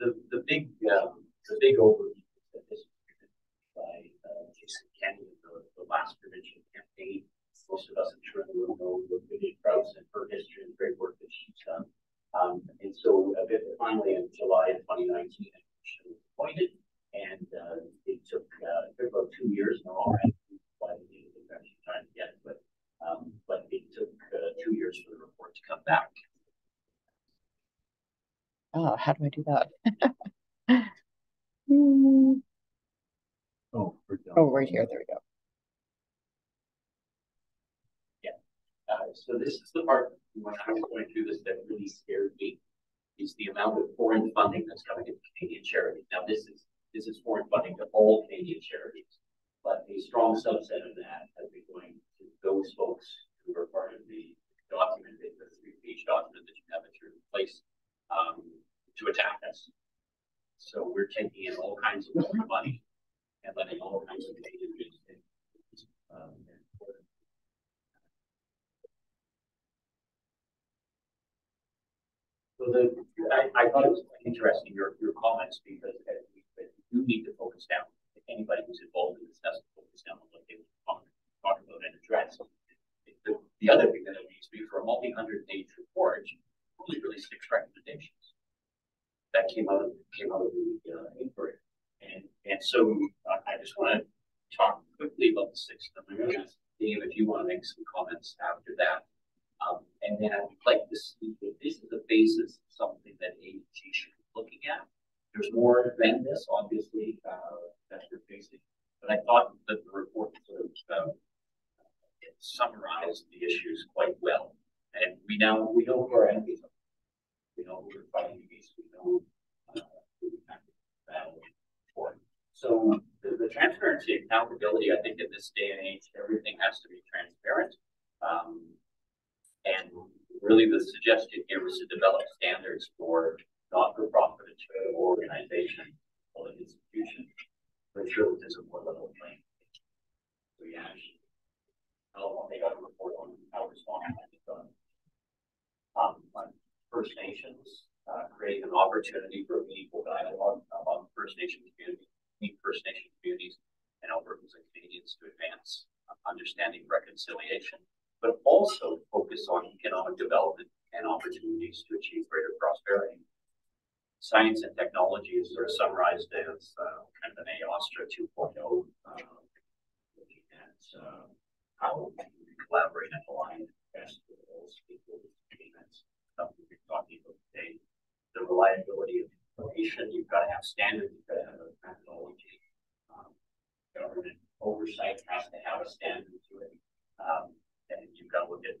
The big overview that this is given by Jason Kenny, the last provincial campaign. Most of us in Toronto know Vivian Krause and her history and the great work that she's done. And so finally in July of 2019, she was appointed, and it took about 2 years now already. Why the needed actually trying to get it, but it took 2 years for the report to come back. Oh, how do I do that? Oh, right here. There we go. Yeah. So this is the part when I was going through this that really scared me, is the amount of foreign funding that's coming into Canadian charities. Now, this is foreign funding to all Canadian charities, but a strong subset of that has been going to those folks who are part of the document, the 3-page document that you have at your place, to attack us. So we're taking in all kinds of foreign money and letting all kinds of Canadian So I thought it was interesting, your comments, because we do need to focus down. If anybody who's involved in this has to focus down on what they talk about and address. The other thing that it needs to be, for a multi-100-page report, only really 6 recommendations that came out of the inquiry. And so I just want to talk quickly about the 6 of them. I'm going to ask Dave if you want to make some comments after that. And then I would like to see if this is the basis of something that AEG should be looking at There's more than this, obviously, that we're facing. But I thought that the report sort of summarized the issues quite well. And we know who our enemies are. We know who we're fighting against. We know who we have to battle for. So the transparency, accountability, I think in this day and age, everything has to be transparent. And really the suggestion here was to develop standards for not-for-profit and charitable organizations, public institutions, to ensure that there's a more level playing field. So yeah, I'll make a report on how responsible it's done. First Nations, create an opportunity for meaningful dialogue among First Nation communities, First Nation communities, and Albertans and Canadians to advance understanding reconciliation, but also focus on economic development and opportunities to achieve greater prosperity. Science and technology is sort of summarized as kind of an AOSTRA 2.0, looking at how we can collaborate and align best with all stakeholders. Something we're talking about today. The reliability of information, you've got to have standards, you've got to have a methodology. Government oversight has to have a standard to it. And you've got to look at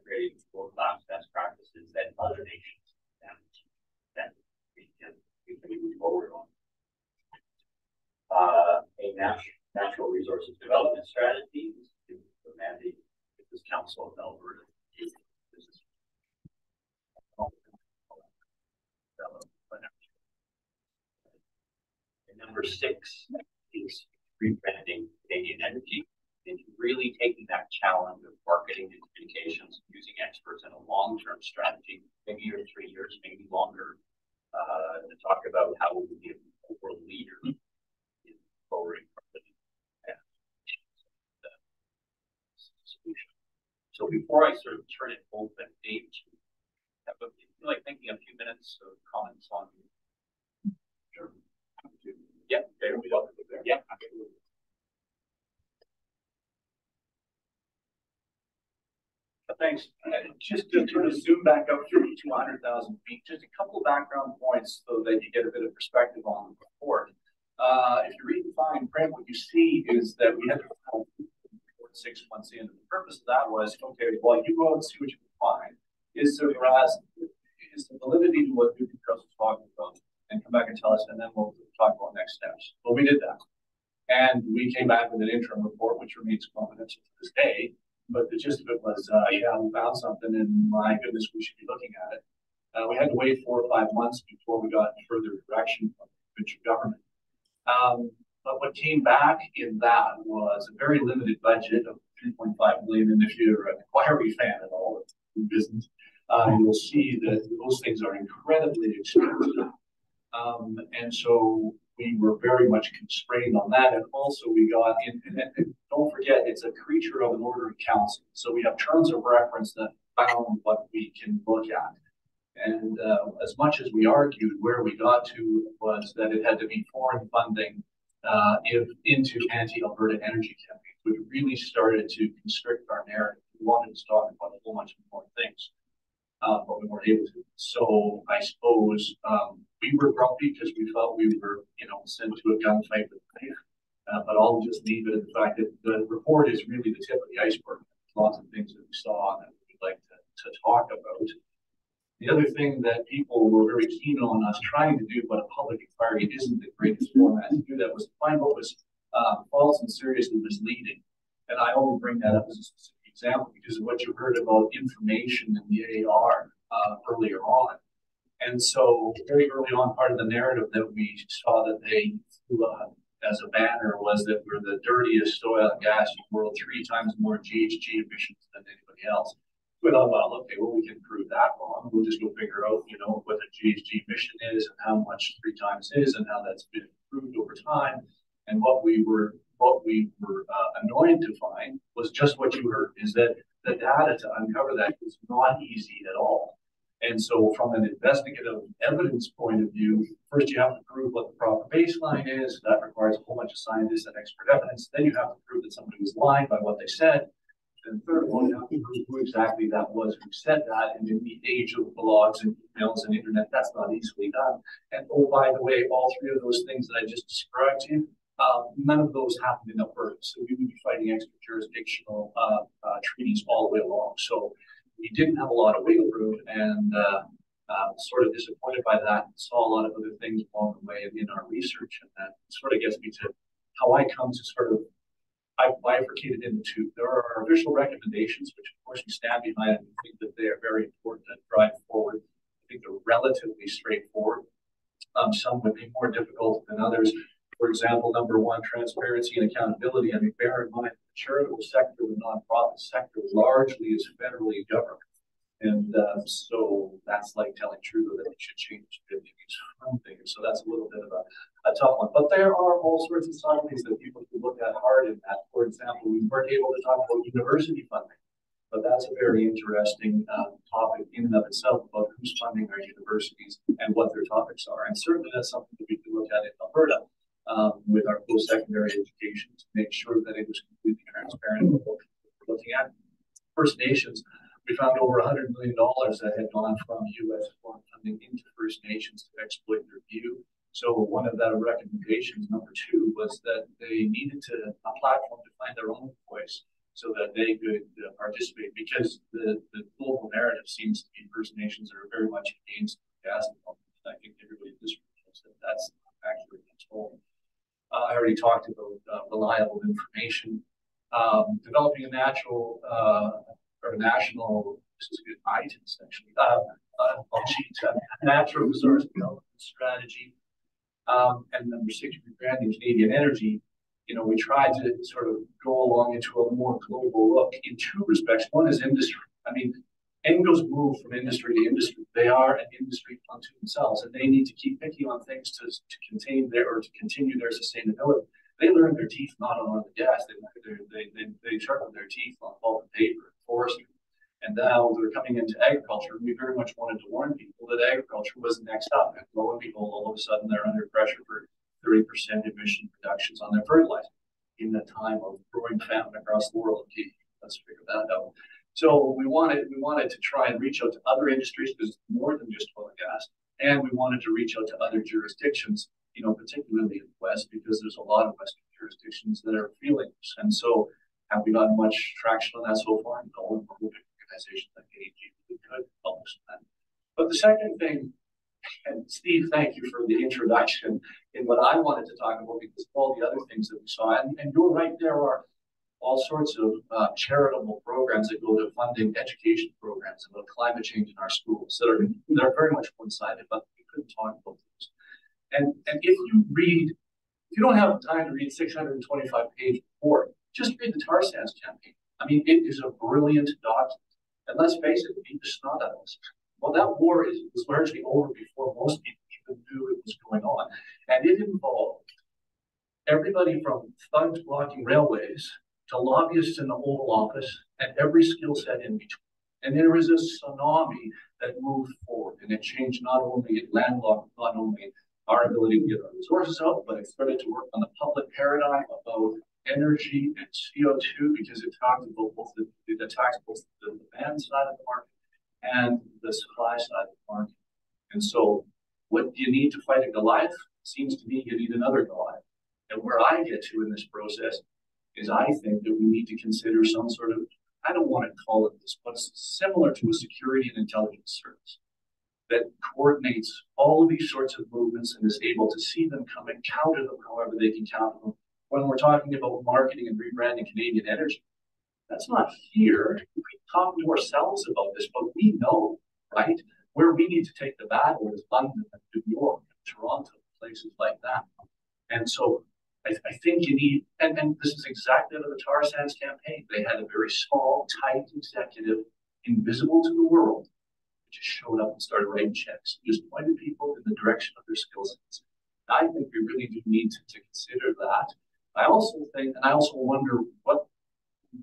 creating world-class best practices that other nations that we can move forward on. A natural resources development strategy is the mandate of this Council of Alberta. And number 6 is rebranding Canadian energy and really taking that challenge of marketing and communications, using experts in a long-term strategy, maybe 3 years, maybe longer, to talk about how we can be a world leader in lowering carbon solution. So before I sort of turn it open, Dave, like thinking a few minutes of comments on. Sure. Yeah, there we go. Yeah, absolutely. Thanks. Just to sort of zoom back up through 200,000 feet, just a couple of background points so that you get a bit of perspective on the report. If you read the fine print, what you see is that we had to report 6 months in. And the purpose of that was, okay, well, you go out and see what you can find. Is the validity to what Newton Trust was talking about, and come back and tell us, and then we'll talk about next steps. Well, we did that. And we came back with an interim report, which remains confidential to this day. But the gist of it was, yeah, we found something, and my goodness, we should be looking at it. We had to wait 4 or 5 months before we got further direction from the provincial government. But what came back in that was a very limited budget of $3.5 million. And if you're an inquiry fan at all in business, you'll see that those things are incredibly expensive. And so we were very much constrained on that. And also we got in, and don't forget, it's a creature of an order of council. So we have terms of reference that bound what we can look at. And as much as we argued, where we got to was that it had to be foreign funding into anti-Alberta energy campaigns, which really started to constrict our narrative. We wanted to talk about a whole bunch of more things, but we weren't able to. So I suppose we were grumpy because we felt we were, sent to a gunfight with a knife. But I'll just leave it at the fact that the report is really the tip of the iceberg. There's lots of things that we saw that we'd like to talk about. The other thing that people were very keen on us trying to do, but a public inquiry isn't the greatest format to do that, was to find what was false and seriously misleading. And I only bring that up as a specific example because of what you heard about information in the AR earlier on. And so very early on, part of the narrative that we saw that they threw as a banner was that we're the dirtiest oil and gas in the world, 3 times more GHG emissions than anybody else. We thought, well, okay, well, we can prove that wrong. We'll just go figure out, what the GHG emission is and how much 3 times is and how that's been improved over time. And what we were annoyed to find was just what you heard, is that the data to uncover that is not easy at all. And so from an investigative evidence point of view, first you have to prove what the proper baseline is. That requires a whole bunch of scientists and expert evidence. Then you have to prove that somebody was lying by what they said. And the third one, who exactly that was who said that, and in the age of blogs and emails and internet, that's not easily done. And oh, by the way, all three of those things that I just described to you, none of those happened in Alberta. So we would be fighting extra jurisdictional treaties all the way along. So we didn't have a lot of wiggle room, and sort of disappointed by that. Saw a lot of other things along the way in our research, and that sort of gets me to how I come to sort of, I've bifurcated into two. There are our official recommendations, which of course we stand behind, and we think that they are very important to drive forward. I think they're relatively straightforward. Some would be more difficult than others. For example, number one, transparency and accountability. I mean, bear in mind, the charitable sector, the nonprofit sector, largely is federally governed. And so that's like telling Trudeau that we should change the funding. So that's a little bit of a tough one. But there are all sorts of sidelines that people can look at hard in that. For example, we weren't able to talk about university funding, but that's a very interesting topic in and of itself about who's funding our universities and what their topics are. And certainly that's something that we can look at in Alberta with our post-secondary education to make sure that it was completely transparent with what we're looking at. First Nations, we found over $100 million that had gone from U.S. foreign funding into First Nations to exploit their view. So one of the recommendations, number two, was that they needed a platform to find their own voice so that they could participate, because the global narrative seems to be First Nations are very much against gas development. I think everybody in this room knows that that's not accurate at all. I already talked about reliable information, developing a national, this is good, items actually, natural resource development strategy. And number six, rebranding Canadian energy. You know, we tried to sort of go along into a more global look in two respects. One is industry. I mean, Engels move from industry to industry. They are an industry unto themselves, and they need to keep picking on things to contain or to continue their sustainability. They learned their teeth not on oil and gas. They sharpened their teeth on pulp and paper and forestry. And now they're coming into agriculture. We very much wanted to warn people that agriculture was next up. And lo and behold, all of a sudden they're under pressure for 30% emission reductions on their fertilizer in the time of growing famine across the world. Okay, let's figure that out. So we wanted to try and reach out to other industries, because it's more than just oil and gas. And we wanted to reach out to other jurisdictions, you know, particularly in the West, because there's a lot of Western jurisdictions that are feeling this. And so have we gotten much traction on that so far? No, we're hoping organizations like AG could help us with that. But the second thing, and Steve, thank you for the introduction in what I wanted to talk about, because of all the other things that we saw, and you're right, there are all sorts of charitable programs that go to funding education programs about climate change in our schools that are very much one-sided, but we couldn't talk about those. And if you don't have time to read 625-page report, just read the tar sands campaign. I mean, it is a brilliant document. And let's face it, it beat the snot out of us. Well, that war was largely over before most people even knew it was going on. And it involved everybody from thugs blocking railways to lobbyists in the Oval Office and every skill set in between. And there was a tsunami that moved forward, and it changed not only it landlocked, not only our ability to get our resources out, but it started to work on the public paradigm about energy and CO2, because it talked about both the tax, both the demand side of the market and the supply side of the market. And so what do you need to fight a Goliath? It seems to me you need another Goliath. And where I get to in this process is I think that we need to consider some sort of, I don't want to call it this, but similar to a security and intelligence service that coordinates all of these sorts of movements and is able to see them come and counter them however they can counter them. When we're talking about marketing and rebranding Canadian energy, that's not here. We talk to ourselves about this, but we know, right, where we need to take the battle is London and New York and Toronto, places like that. And so I think you need, and this is exactly out of the tar sands campaign. They had a very small, tight executive, invisible to the world, who just showed up and started writing checks, just pointed people in the direction of their skill sets. I think we really do need to consider that. I also think, and I also wonder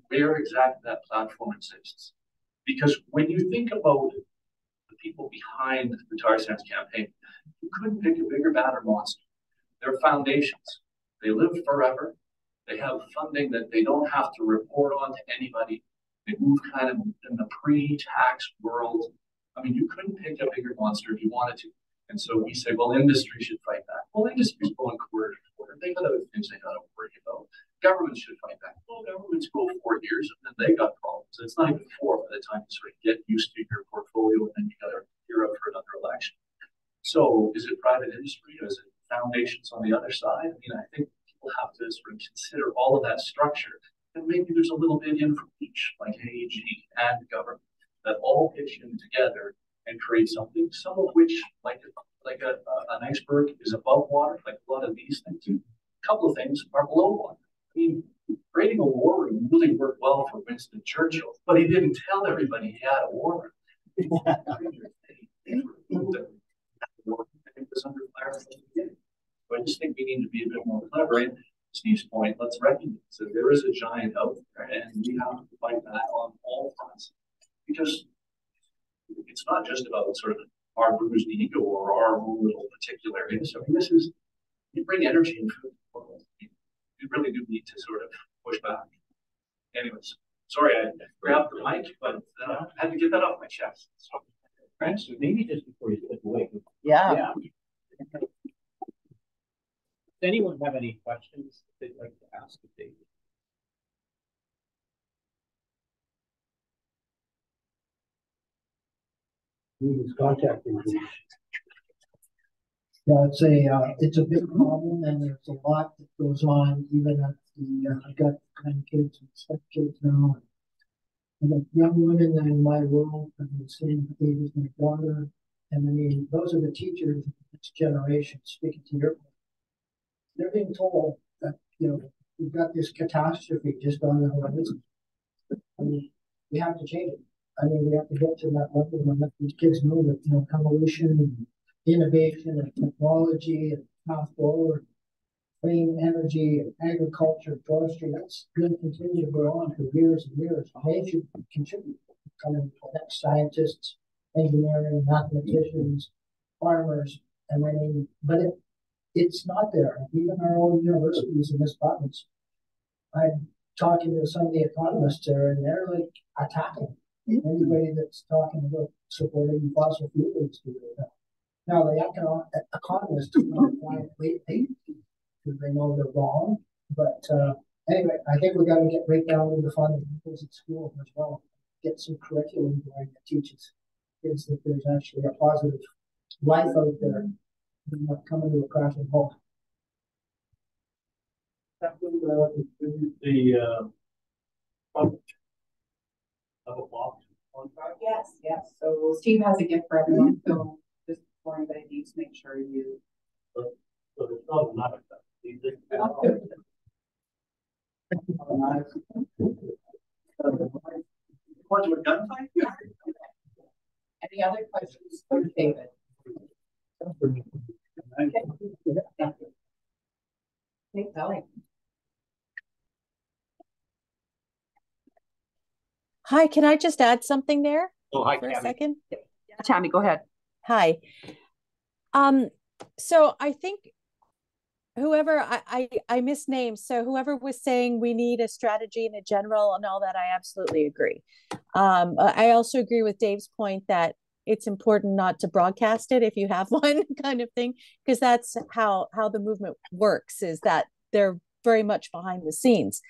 where exactly that platform exists. Because when you think about the people behind the tar sands campaign, you couldn't pick a bigger, badder monster. They're foundations. They live forever. They have funding that they don't have to report on to anybody. They move kind of in the pre-tax world. I mean, you couldn't pick a bigger monster if you wanted to. And so we say, well, industry should fight back. Well, industry's going quarter to quarter. They got other things they got to worry about. Governments should fight back. Well, governments go 4 years and then they got problems. It's not even 4 by the time you sort of get used to your portfolio and then you got to gear up for another election. So is it private industry? Is it foundations on the other side? I mean, I think people have to sort of consider all of that structure. And maybe there's a little bit in from each, like AEG and government, that all pitch in together and create something, some of which, like an iceberg, is above water, like a lot of these things. A couple of things are below water. I mean, creating a war room really worked well for Winston Churchill, but he didn't tell everybody he had a war room. So I just think we need to be a bit more clever. And Steve's point, let's recognize that there is a giant out there, and we have to fight that on all fronts, because it's not just about sort of our bruised ego or our own little particular areas. I mean, this is, you bring energy and food to the world. You really do need to sort of push back. Anyways, sorry I grabbed the mic, but I had to get that off my chest. So, Francis, maybe just before you step away. Yeah. Does anyone have any questions they'd like to ask of David? Who's contacting you? Yeah, it's a big problem, and there's a lot that goes on. Even at the I got grandkids and stepkids now. I got young women in my world, and the same age as my daughter. And I mean, those are the teachers of the next generation. Speaking to your point, they're being told that we've got this catastrophe just on the horizon. I mean, we have to change it. I mean, we have to get to that level and let these kids know that, evolution and innovation and technology and path forward, clean energy and agriculture, forestry, that's going to continue to go on for years and years. They should contribute, becoming the next scientists, engineering, mathematicians, farmers. And I mean, but it's not there. Even our own universities in this province, I'm talking to some of the economists there, and they're like attacking anybody that's talking about supporting fossil fuels. Now, the economists do not apply it lately because they know they're wrong. But anyway, I think we got to get right down to the fundamentals at school as well. Get some curriculum going that teaches kids that there's actually a positive life out there. And not coming to a crashing halt. The Yes. So Steve has a gift for everyone. So just before anybody leaves, make sure you. So there's not enough of that. Want to do a gunfight? Any other questions for David? Okay. Hey, Sally. Hi, can I just add something there? Oh, hi, for Tammy. a second? Yeah, Tammy, go ahead. Hi. So I think whoever I misnamed, so whoever was saying we need a strategy and a general and all that, I absolutely agree. I also agree with Dave's point that it's important not to broadcast it if you have one, kind of thing, because that's how the movement works, is that they're very much behind the scenes.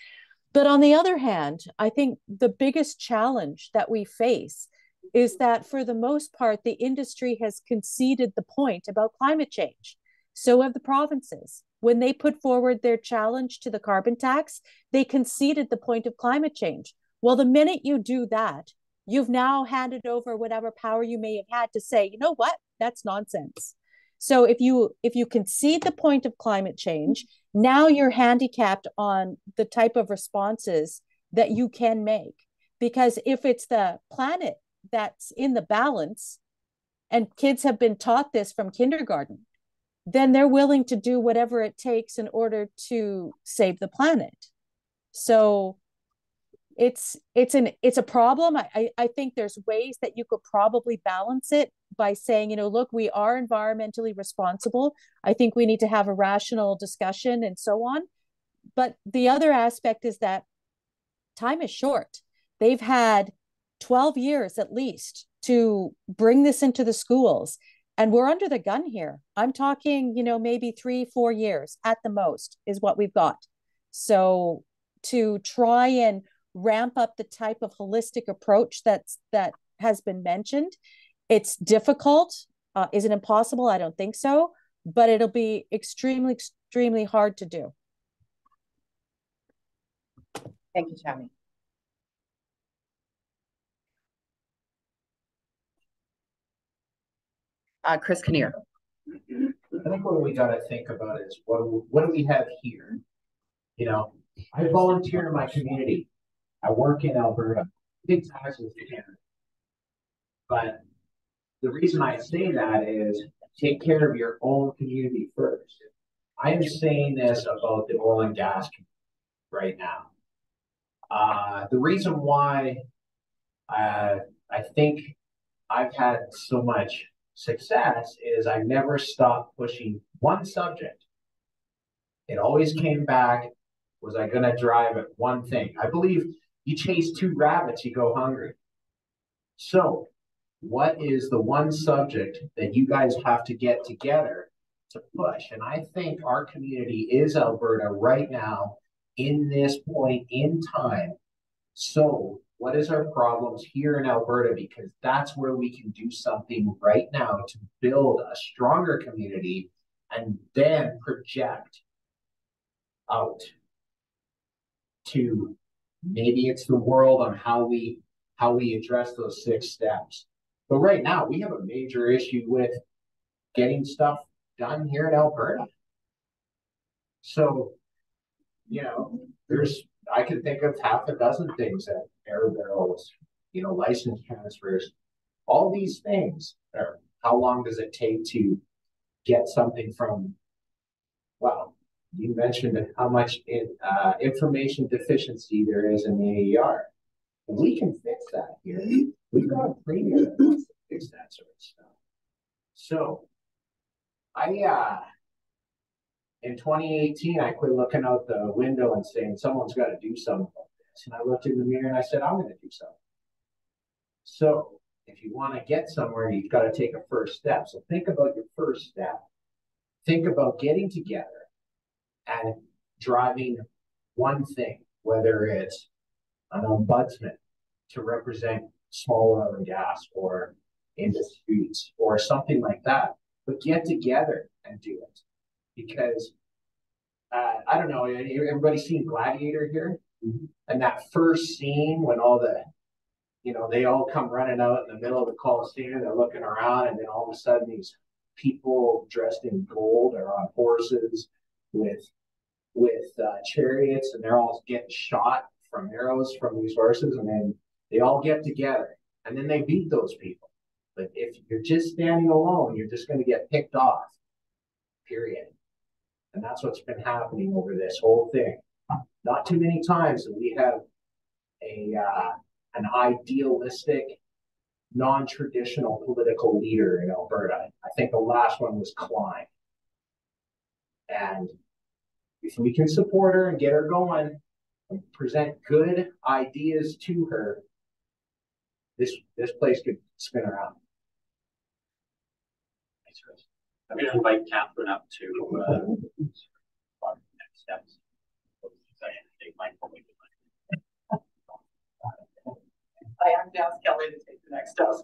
But on the other hand, I think the biggest challenge that we face is that for the most part, the industry has conceded the point about climate change. So have the provinces. When they put forward their challenge to the carbon tax, they conceded the point of climate change. Well, the minute you do that, you've now handed over whatever power you may have had to say, you know what, that's nonsense. So if you concede the point of climate change, now you're handicapped on the type of responses that you can make. Because if it's the planet that's in the balance, and kids have been taught this from kindergarten, then they're willing to do whatever it takes in order to save the planet. So it's a problem. I think there's ways that you could probably balance it by saying, look, we are environmentally responsible. I think we need to have a rational discussion and so on. But the other aspect is that time is short. They've had 12 years at least to bring this into the schools. And we're under the gun here. I'm talking, you know, maybe 3-4 years at the most is what we've got. So to try and ramp up the type of holistic approach that has been mentioned, it's difficult. Is it impossible? I don't think so, but it'll be extremely, extremely hard to do. Thank you, Tammy. Chris Kinnear. I think what we got to think about is what do we have here? You know, I volunteer in my community. I work in Alberta. Big taxes in Canada. But the reason I say that is take care of your own community first. I am saying this about the oil and gas right now. The reason why I think I've had so much success is I never stopped pushing one subject. It always came back, was I going to drive at one thing? I believe you chase 2 rabbits, you go hungry. So what is the one subject that you guys have to get together to push? And I think our community is Alberta right now in this point in time. So what is our problems here in Alberta? Because that's where we can do something right now to build a stronger community and then project out to maybe it's the world on how we address those 6 steps. But right now we have a major issue with getting stuff done here in Alberta. So, you know, I can think of half a dozen things that air barrels, you know, license transfers, all these things. How long does it take to get something from, well, you mentioned how much information deficiency there is in the AER. We can fix that here. We've got a premium that wants to fix that sort of stuff. So in 2018, I quit looking out the window and saying, someone's got to do something about this. And I looked in the mirror and I said, I'm going to do something. So if you want to get somewhere, you've got to take a first step. So think about your first step. Think about getting together and driving one thing, whether it's an ombudsman to represent small oil and gas or industries or something like that. But get together and do it. Because I don't know, everybody seen Gladiator here? Mm-hmm. And that first scene when all the, you know, they all come running out in the middle of the Coliseum, they're looking around, and then all of a sudden these people dressed in gold are on horses with chariots, and they're all getting shot from arrows from these horses, and then they all get together, and then they beat those people. But if you're just standing alone, you're just going to get picked off, period. And that's what's been happening over this whole thing. Not too many times that we have an idealistic, non-traditional political leader in Alberta. I think the last one was Klein. And if we can support her and get her going and present good ideas to her, this place could spin around. Thanks, Chris. I'm going to invite Catherine up to next steps. I'm going to ask Kelly to take the next steps.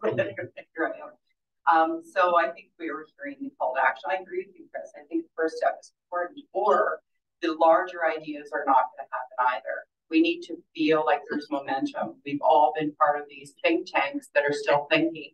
So I think we were hearing the call to action. I agree with you, Chris. I think the first step is important, or the larger ideas are not going to happen either. We need to feel like there's momentum. We've all been part of these think tanks that are still thinking.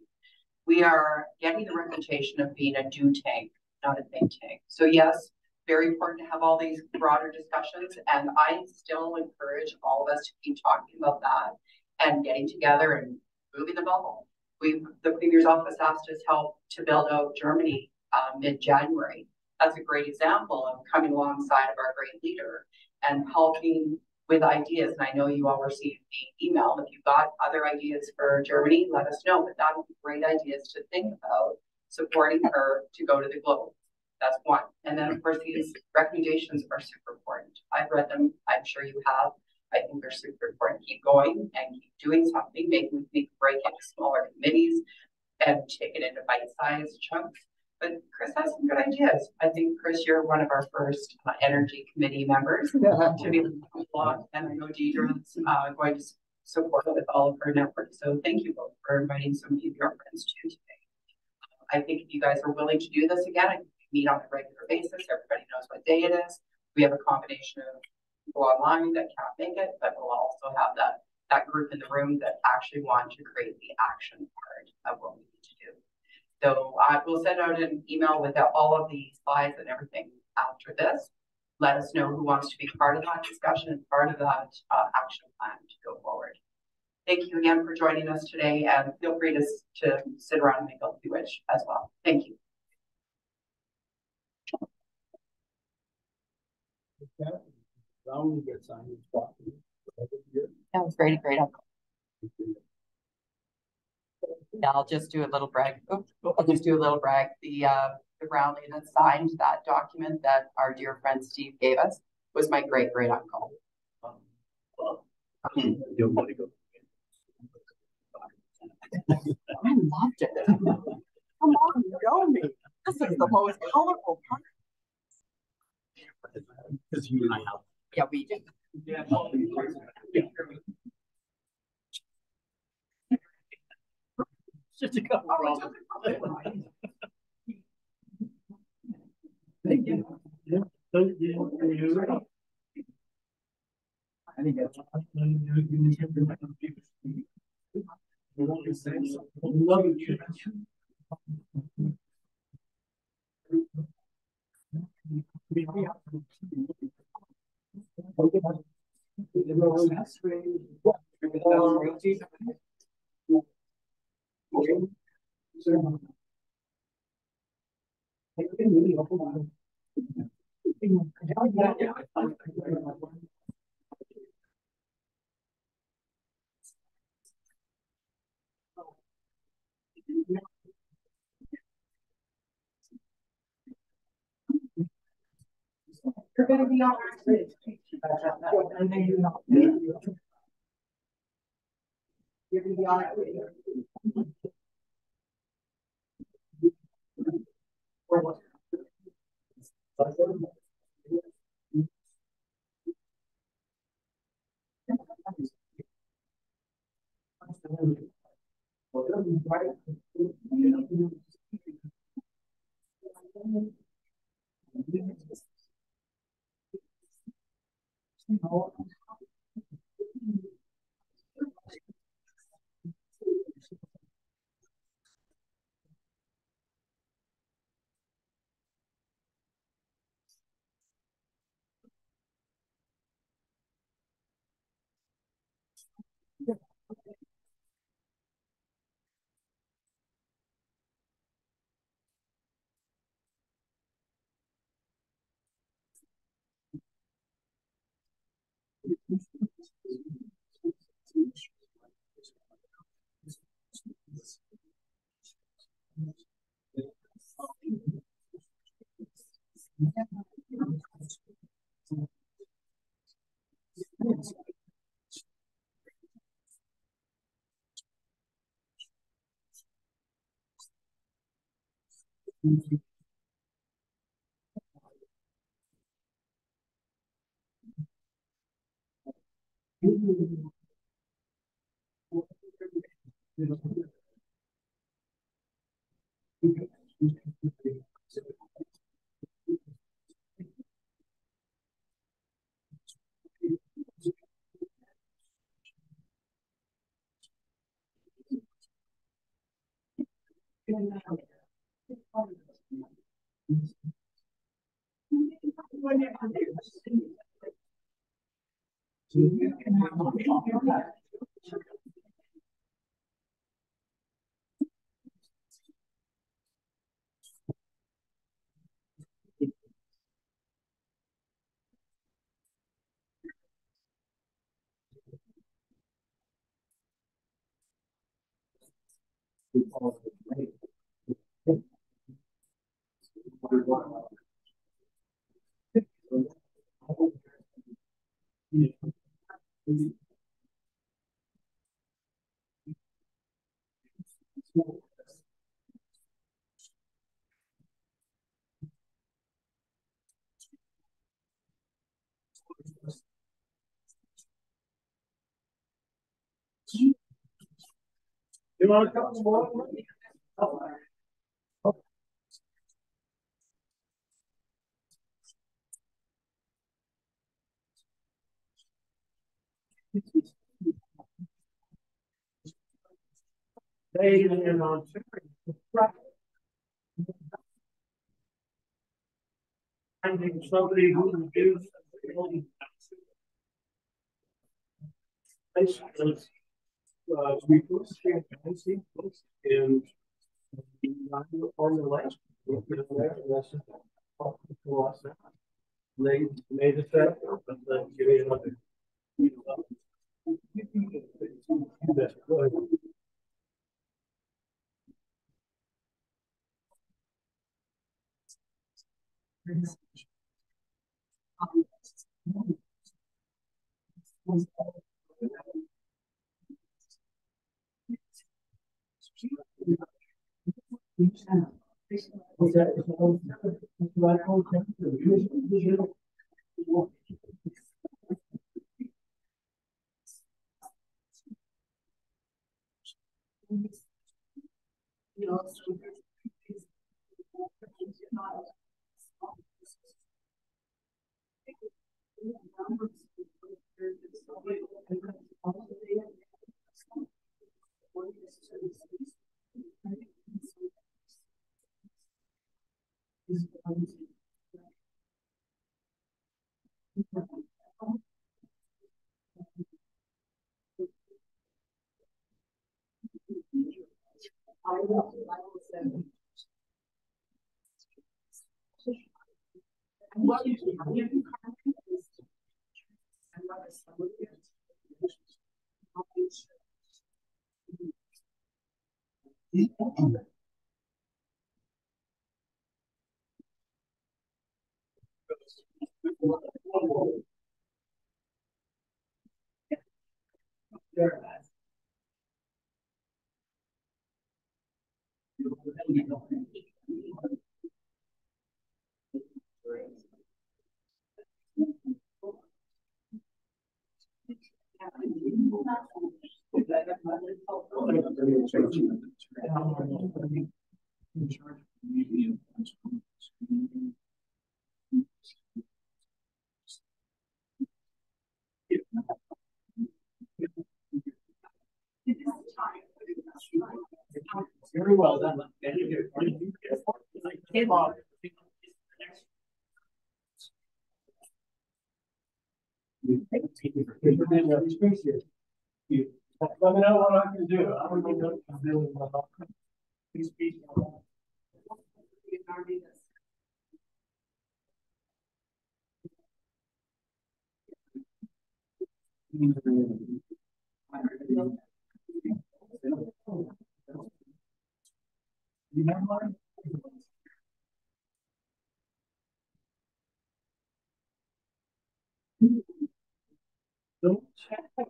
We are getting the reputation of being a do tank, not a think tank. So yes, very important to have all these broader discussions. And I still encourage all of us to keep talking about that and getting together and moving the bubble. The Premier's office asked us help to build out Germany mid-January. That's a great example of coming alongside of our great leader and helping with ideas. And I know you all received the email. If you've got other ideas for Germany, let us know. But that would be great ideas to think about supporting her to go to the globe. That's one. And then, of course, these recommendations are super important. I've read them. I'm sure you have. I think they're super important. Keep going and keep doing something. Maybe we can break into smaller committees and take it into bite-sized chunks. But Chris has some good ideas. I think, Chris, you're one of our first energy committee members to be involved, and I know Deidre's going to support with all of her network. So thank you both for inviting some of your friends too today. I think if you guys are willing to do this again, I meet on a regular basis. Everybody knows what day it is. We have a combination of people online that can't make it, but we'll also have that group in the room that actually want to create the action part of what we need to do. So I will send out an email with all of the slides and everything after this. Let us know who wants to be part of that discussion and part of that action plan to go forward. Thank you again for joining us today, and feel free to sit around and make a wish as well. Thank you. That was great. Yeah, I'll just do a little brag. I'll just do a little brag. The Brownlee that signed that document that our dear friend Steve gave us was my great uncle. I loved it. Come on, show me. This is the most colorful part. Because you and I have. Yeah, we do. Yeah. Just a couple problems. Thank you. Thank you. I think that's You're going to be on our bridge. I know you're not. You're going to be on our bridge. You want a couple more? They and on finding somebody who gives we first came to see folks and on the last they made it that, but then give me another. That's good. Very well done. Came on. Let me know what I can do. I don't know what I can do. Please speak. You have one? Don't check.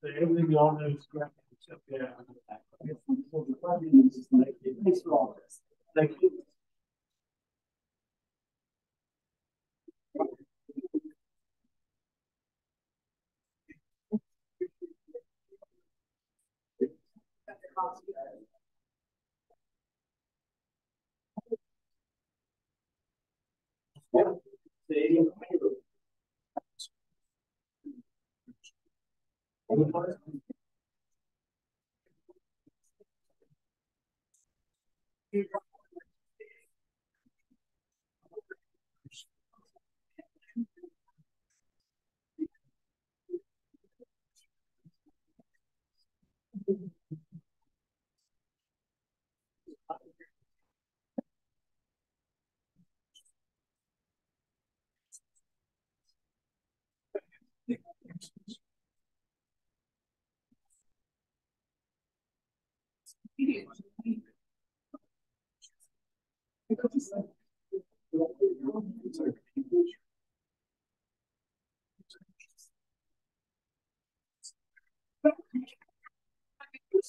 Everything on those graphics except thanks for all this. Thank you.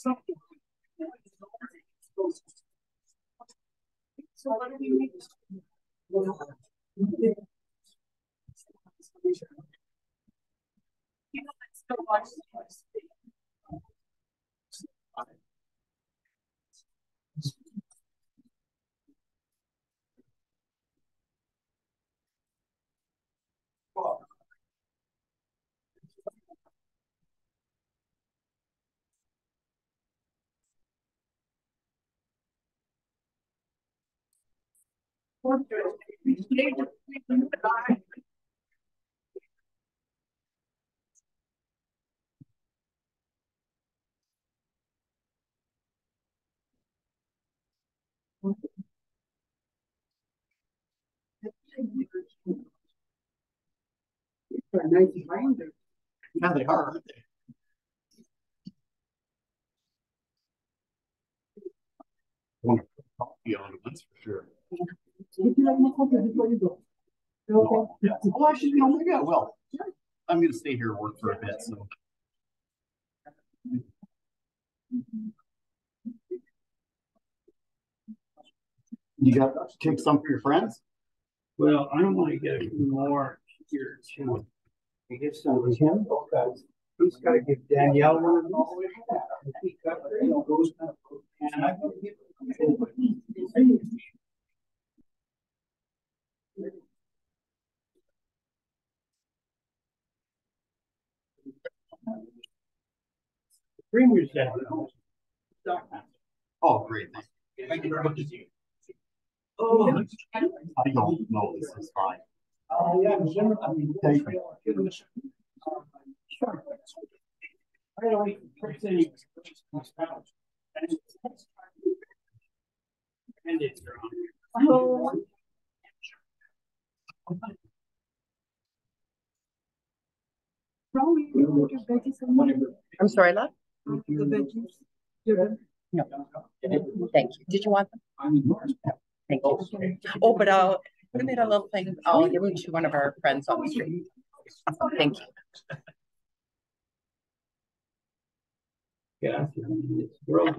So what do we make? You know, I still watch this. Yeah, they are, aren't they? Want to put coffee on them, that's for sure. No, yeah. Oh, actually, maybe I will. I'm gonna stay here and work for a bit, so. You got to take some for your friends? Well, I want to get a few more here too. You give some to him, because he's gotta give Danielle one of them. And I will give Premier's down. Oh, great, thank you. Thank you very much. Oh, I don't know, this is fine. yeah, I mean, Thank you. Sure. I don't even think and it's I'm sorry, love? No. Thank you. Did you want them? Thank you. Oh, but we made a little thing. I'll give them to one of our friends on the street. Thank you. Yeah, it's gross.